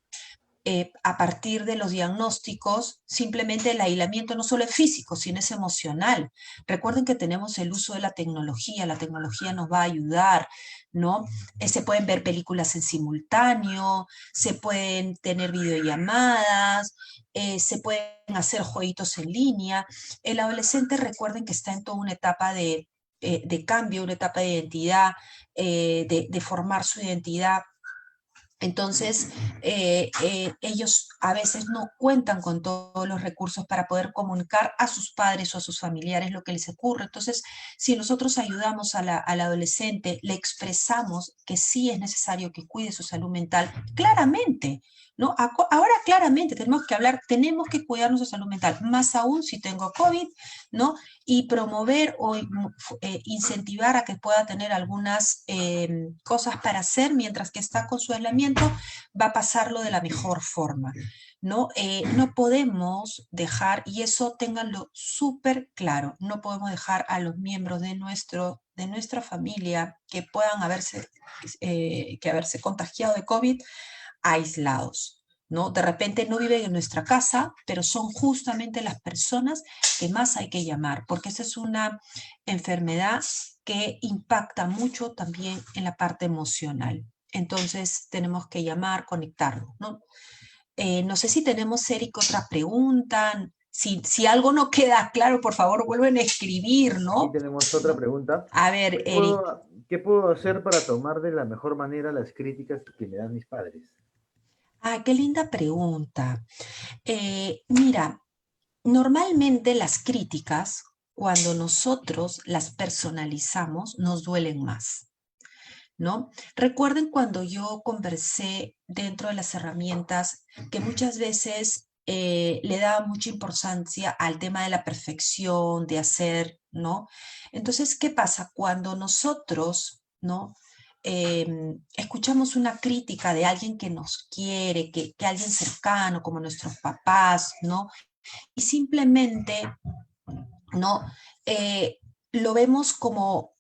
a partir de los diagnósticos, simplemente el aislamiento no solo es físico, sino es emocional. Recuerden que tenemos el uso de la tecnología nos va a ayudar, ¿no? Se pueden ver películas en simultáneo, se pueden tener videollamadas, se pueden hacer jueguitos en línea. El adolescente, recuerden que está en toda una etapa de cambio, una etapa de identidad, de formar su identidad. Entonces, ellos a veces no cuentan con todos los recursos para poder comunicar a sus padres o a sus familiares lo que les ocurre. Entonces, si nosotros ayudamos al adolescente, le expresamos que sí es necesario que cuide su salud mental, claramente, ¿no? Ahora claramente tenemos que hablar, tenemos que cuidar nuestra salud mental, más aún si tengo COVID, ¿no? Y promover o incentivar a que pueda tener algunas cosas para hacer mientras que está con su aislamiento, va a pasarlo de la mejor forma, ¿no? No podemos dejar, y eso ténganlo súper claro, no podemos dejar a los miembros de nuestra familia que puedan haberse contagiado de COVID aislados, ¿no? De repente no viven en nuestra casa, pero son justamente las personas que más hay que llamar, porque esa es una enfermedad que impacta mucho también en la parte emocional. Entonces tenemos que llamar, conectarnos, ¿no? No sé si tenemos, Eric, otra pregunta. Si algo no queda claro, por favor, vuelven a escribir, Aquí ¿no? tenemos otra pregunta. A ver, Eric. ¿Qué puedo hacer para tomar de la mejor manera las críticas que me dan mis padres? Ah, qué linda pregunta. Mira, normalmente las críticas, cuando nosotros las personalizamos, nos duelen más, ¿no? Recuerden cuando yo conversé dentro de las herramientas que muchas veces le daba mucha importancia al tema de la perfección, de hacer, ¿no? Entonces, ¿qué pasa? Cuando nosotros, ¿no? Escuchamos una crítica de alguien que nos quiere, que alguien cercano, como nuestros papás, ¿no? Y simplemente, ¿no? Lo vemos como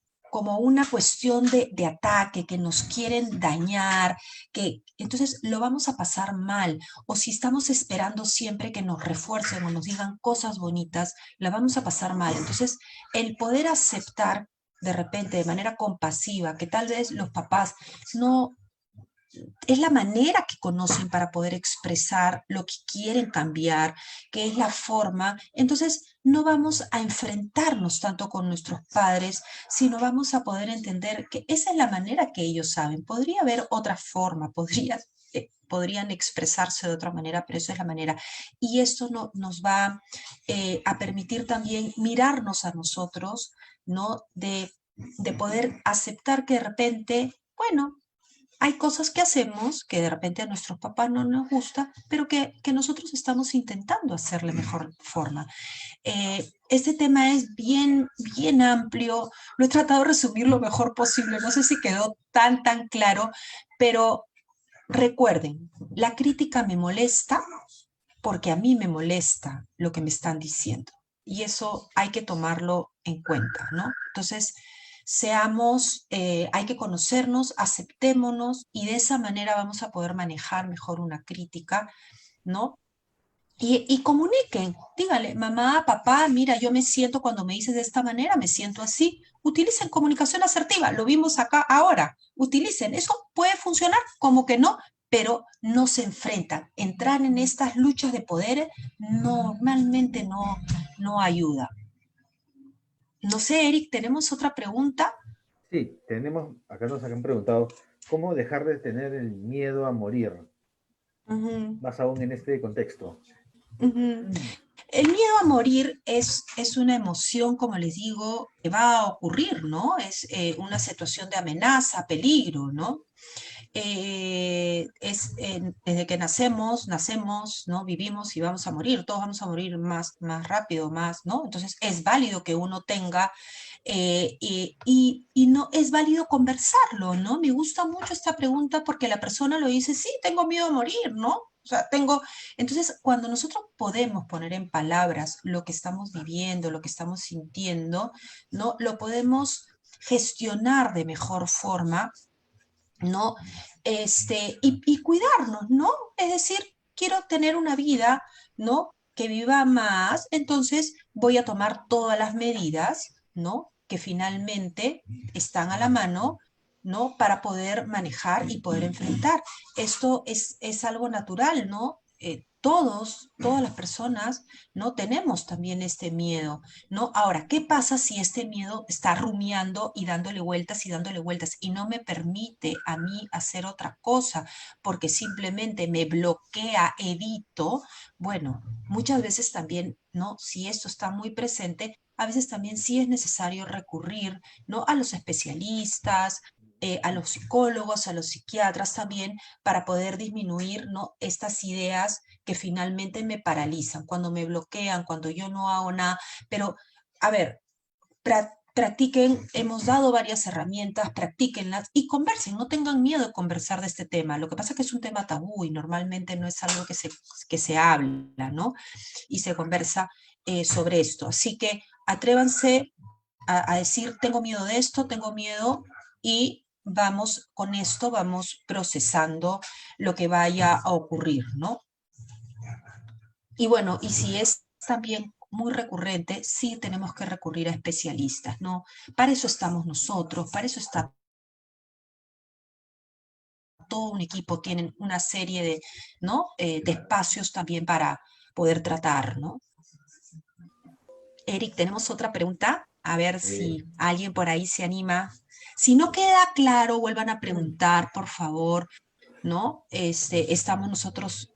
una cuestión de ataque, que nos quieren dañar, que entonces lo vamos a pasar mal. O si estamos esperando siempre que nos refuercen o nos digan cosas bonitas, la vamos a pasar mal. Entonces, el poder aceptar de repente de manera compasiva que tal vez los papás no es la manera que conocen para poder expresar lo que quieren cambiar, que es la forma. Entonces, no vamos a enfrentarnos tanto con nuestros padres, sino vamos a poder entender que esa es la manera que ellos saben. Podría haber otra forma, podrían expresarse de otra manera, pero esa es la manera. Y esto nos va a permitir también mirarnos a nosotros, ¿no? De poder aceptar que de repente, bueno, hay cosas que hacemos que de repente a nuestros papás no nos gusta, pero que nosotros estamos intentando hacerle mejor forma. Este tema es bien, bien amplio. Lo he tratado de resumir lo mejor posible. No sé si quedó tan claro, pero recuerden, la crítica me molesta porque a mí me molesta lo que me están diciendo. Y eso hay que tomarlo en cuenta, ¿no? Entonces, hay que conocernos, aceptémonos y de esa manera vamos a poder manejar mejor una crítica, ¿no? Y comuniquen, díganle, mamá, papá, mira, yo me siento cuando me dices de esta manera, me siento así. Utilicen comunicación asertiva, lo vimos acá ahora. Utilicen, eso puede funcionar como que no, pero no se enfrentan. Entrar en estas luchas de poder normalmente no ayuda. No sé, Eric, ¿tenemos otra pregunta? Sí, acá nos han preguntado, ¿cómo dejar de tener el miedo a morir? Ujú, Más aún en este contexto. ujú. El miedo a morir es una emoción, como les digo, que va a ocurrir, ¿no? Es una situación de amenaza, peligro, ¿no? Desde que nacemos, ¿no? Vivimos y vamos a morir, todos vamos a morir más rápido, más, ¿no? Entonces es válido que uno tenga, y no es válido conversarlo, ¿no? Me gusta mucho esta pregunta porque la persona lo dice, sí, tengo miedo a morir, ¿no? O sea, entonces, cuando nosotros podemos poner en palabras lo que estamos viviendo, lo que estamos sintiendo, ¿no? Lo podemos gestionar de mejor forma, ¿no? Y cuidarnos, ¿no? Es decir, quiero tener una vida, ¿no? Que viva más, entonces voy a tomar todas las medidas, ¿no? Que finalmente están a la mano, ¿no? Para poder manejar y poder enfrentar. Esto es algo natural, ¿no? Todas las personas, ¿no? Tenemos también este miedo, ¿no? Ahora, ¿qué pasa si este miedo está rumiando y dándole vueltas y no me permite a mí hacer otra cosa porque simplemente me bloquea, evito? Bueno, muchas veces también, ¿no? Si esto está muy presente, a veces también sí es necesario recurrir, ¿no? A los especialistas, a los psicólogos, a los psiquiatras también, para poder disminuir, ¿no?, estas ideas que finalmente me paralizan, cuando me bloquean, cuando yo no hago nada. Pero, a ver, practiquen, hemos dado varias herramientas, practíquenlas y conversen, no tengan miedo de conversar de este tema. Lo que pasa es que es un tema tabú y normalmente no es algo que se habla, ¿no? Y se conversa sobre esto. Así que atrévanse a decir, tengo miedo de esto, tengo miedo, y vamos con esto, vamos procesando lo que vaya a ocurrir, ¿no? Y bueno, y si es también muy recurrente, sí tenemos que recurrir a especialistas, ¿no? Para eso estamos nosotros, para eso está todo un equipo, tienen una serie de, ¿no?, de espacios también para poder tratar, ¿no? Eric, tenemos otra pregunta, a ver Eh, si alguien por ahí se anima. Si no queda claro, vuelvan a preguntar, por favor, ¿no? Estamos nosotros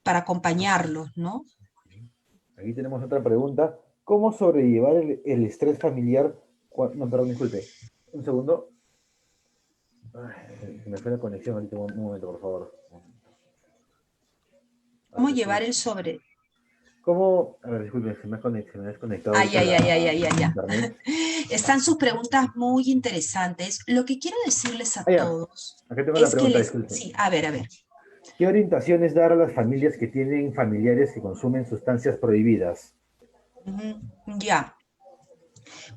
para acompañarlos, ¿no? Aquí tenemos otra pregunta. ¿Cómo sobrellevar el estrés familiar? No, perdón, disculpe. Un segundo. Ay, se me fue la conexión ahorita. Un momento, por favor. ¿Cómo Ahora sí. llevar el sobre? ¿Cómo? A ver, disculpe, se me ha desconectado Ay, ahorita ay, ay, ay, ay, ay, ay. internet. Están sus preguntas muy interesantes. Lo que quiero decirles a Ah, ya. todos Acá tengo la es que pregunta, les... disculpe. Sí, a ver, a ver. ¿Qué orientaciones dar a las familias que tienen familiares que consumen sustancias prohibidas? Ujú, ya.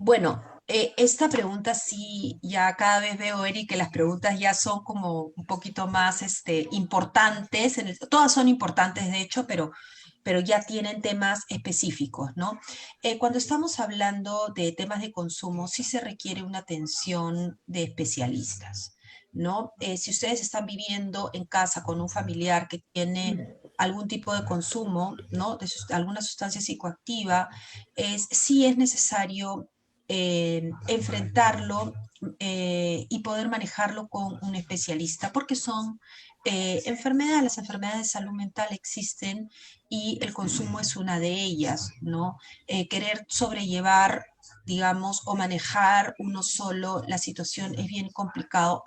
Bueno, esta pregunta sí, ya cada vez veo, Eric, que las preguntas ya son como un poquito más importantes. Todas son importantes, de hecho, pero ya tienen temas específicos, ¿no? Cuando estamos hablando de temas de consumo, sí se requiere una atención de especialistas, ¿no? Si ustedes están viviendo en casa con un familiar que tiene algún tipo de consumo, ¿no?, de alguna sustancia psicoactiva, sí es necesario enfrentarlo y poder manejarlo con un especialista, porque son enfermedades, las enfermedades de salud mental existen y el consumo es una de ellas, ¿no? Querer sobrellevar, digamos, o manejar uno solo la situación es bien complicado.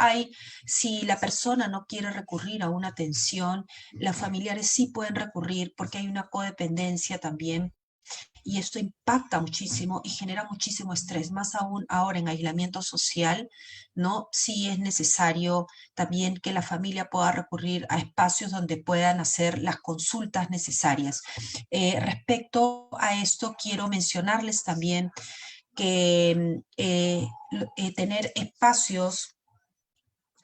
Si la persona no quiere recurrir a una atención, los familiares sí pueden recurrir porque hay una codependencia también, y esto impacta muchísimo y genera muchísimo estrés, más aún ahora en aislamiento social, ¿no? Sí es necesario también que la familia pueda recurrir a espacios donde puedan hacer las consultas necesarias. Respecto a esto, quiero mencionarles también que tener espacios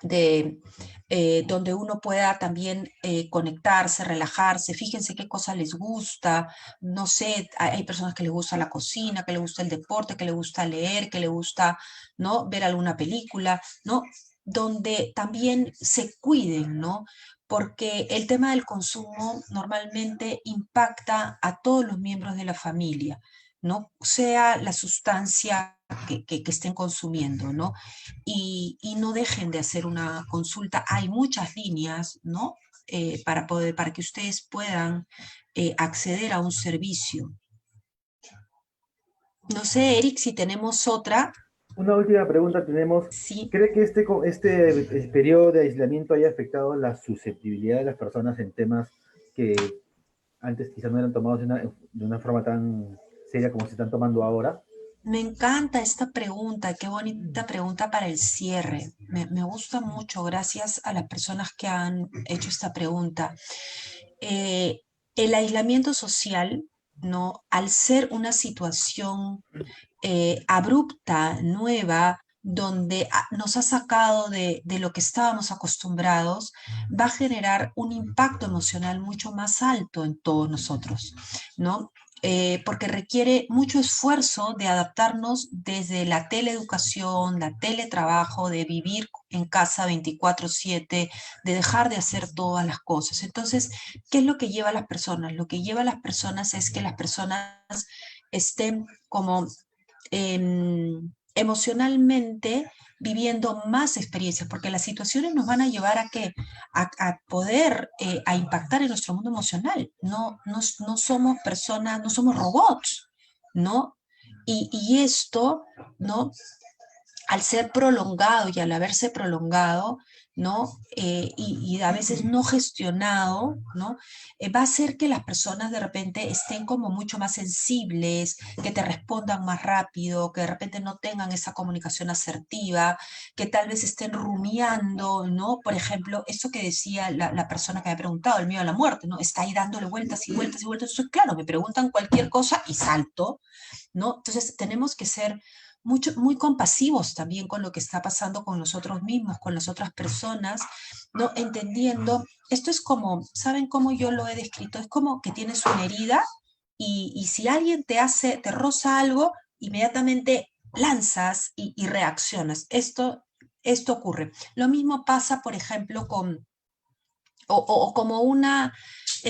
donde uno pueda también conectarse, relajarse. Fíjense qué cosa les gusta. No sé, hay personas que les gusta la cocina, que les gusta el deporte, que les gusta leer, que les gusta, ¿no?, ver alguna película, ¿no? Donde también se cuiden, ¿no? Porque el tema del consumo normalmente impacta a todos los miembros de la familia, ¿no? Sea la sustancia que estén consumiendo, ¿no? Y no dejen de hacer una consulta. Hay muchas líneas, ¿no? Para que ustedes puedan acceder a un servicio. No sé, Eric, si tenemos otra. Una última pregunta tenemos. Sí, ¿Cree que este periodo de aislamiento haya afectado la susceptibilidad de las personas en temas que antes quizás no eran tomados de una forma tan seria como se están tomando ahora? me encanta esta pregunta. Qué bonita pregunta para el cierre. Me gusta mucho. Gracias a las personas que han hecho esta pregunta. Eh, el aislamiento social, ¿no?, al ser una situación abrupta, nueva, donde nos ha sacado de lo que estábamos acostumbrados, va a generar un impacto emocional mucho más alto en todos nosotros, ¿no? Porque requiere mucho esfuerzo de adaptarnos desde la teleeducación, la teletrabajo, de vivir en casa 24/7, de dejar de hacer todas las cosas. Entonces, ¿qué es lo que lleva a las personas? Lo que lleva a las personas es que las personas estén como emocionalmente viviendo más experiencias, porque las situaciones nos van a llevar a que a poder a impactar en nuestro mundo emocional. No somos personas, no somos robots, ¿no? Y esto, ¿no?, al ser prolongado y al haberse prolongado, ¿no? Y a veces no gestionado, ¿no? Va a hacer que las personas de repente estén como mucho más sensibles, que te respondan más rápido, que de repente no tengan esa comunicación asertiva, que tal vez estén rumiando, ¿no? Por ejemplo, eso que decía la persona que me ha preguntado, el miedo a la muerte, ¿no? Está ahí dándole vueltas y vueltas y vueltas. Entonces, claro, me preguntan cualquier cosa y salto, ¿no? Entonces tenemos que ser muy compasivos también con lo que está pasando con nosotros mismos, con las otras personas, ¿no? Entendiendo, esto es como, ¿saben cómo yo lo he descrito? Es como que tienes una herida y si alguien te roza algo, inmediatamente lanzas y reaccionas. Esto ocurre. Lo mismo pasa, por ejemplo, o como una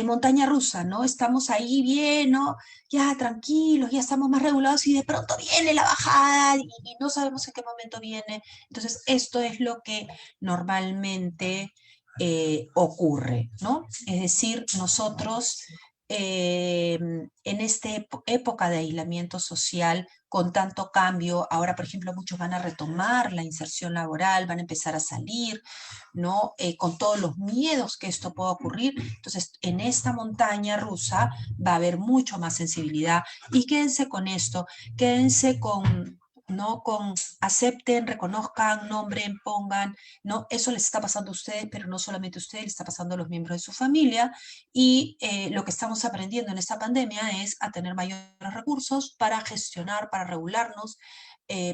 montaña rusa, ¿no? Estamos ahí bien, ¿no? Ya tranquilos, ya estamos más regulados y de pronto viene la bajada y no sabemos en qué momento viene. Entonces, esto es lo que normalmente ocurre, ¿no? Es decir, nosotros en esta época de aislamiento social, con tanto cambio, ahora, por ejemplo, muchos van a retomar la inserción laboral, van a empezar a salir, ¿no? Con todos los miedos que esto pueda ocurrir. Entonces, en esta montaña rusa va a haber mucho más sensibilidad. Y quédense con esto, quédense con, ¿no? Con acepten, reconozcan, nombren, pongan, ¿no? Eso les está pasando a ustedes, pero no solamente a ustedes, les está pasando a los miembros de su familia. Y lo que estamos aprendiendo en esta pandemia es a tener mayores recursos para gestionar, para regularnos,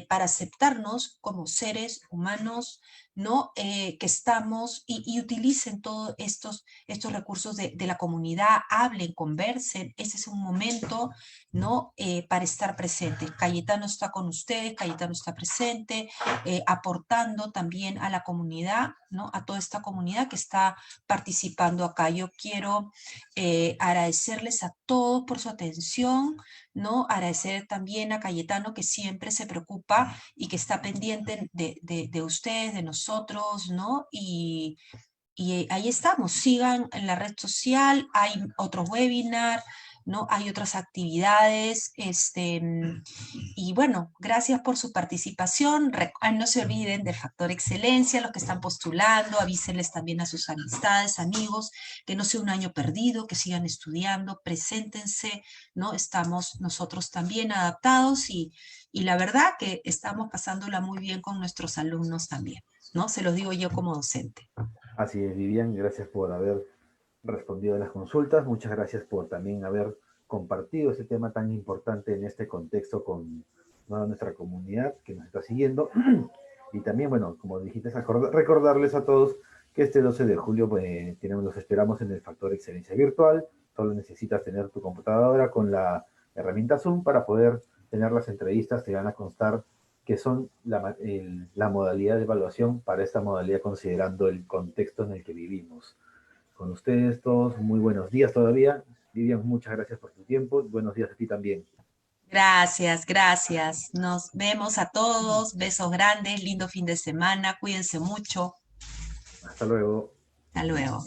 para aceptarnos como seres humanos, ¿no? Que estamos y utilicen todos estos recursos de la comunidad, hablen, conversen, ese es un momento, ¿no? Para estar presentes. Cayetano está con ustedes, Cayetano está presente, aportando también a la comunidad, ¿no? A toda esta comunidad que está participando acá. Yo quiero agradecerles a todos por su atención, ¿no? Agradecer también a Cayetano que siempre se preocupa y que está pendiente de ustedes, de nosotros, ¿no? Y ahí estamos, sigan en la red social, hay otros webinars, ¿no? Hay otras actividades, y bueno, gracias por su participación. No se olviden del factor excelencia, los que están postulando, avísenles también a sus amistades, amigos, que no sea un año perdido, que sigan estudiando, preséntense, ¿no? Estamos nosotros también adaptados y la verdad que estamos pasándola muy bien con nuestros alumnos también, ¿no? Se los digo yo como docente. Así es, Vivian, gracias por haber respondido a las consultas. Muchas gracias por también haber compartido este tema tan importante en este contexto con toda nuestra comunidad que nos está siguiendo. Y también, bueno, como dijiste, recordarles a todos que este 12 de julio los esperamos en el Factor Excelencia Virtual. Solo necesitas tener tu computadora con la herramienta Zoom para poder tener las entrevistas. Te van a constar que son la modalidad de evaluación para esta modalidad considerando el contexto en el que vivimos. Con ustedes todos, muy buenos días todavía. Vivian, muchas gracias por tu tiempo. Buenos días a ti también. Gracias, gracias. Nos vemos a todos. Besos grandes, lindo fin de semana. Cuídense mucho. Hasta luego. Hasta luego.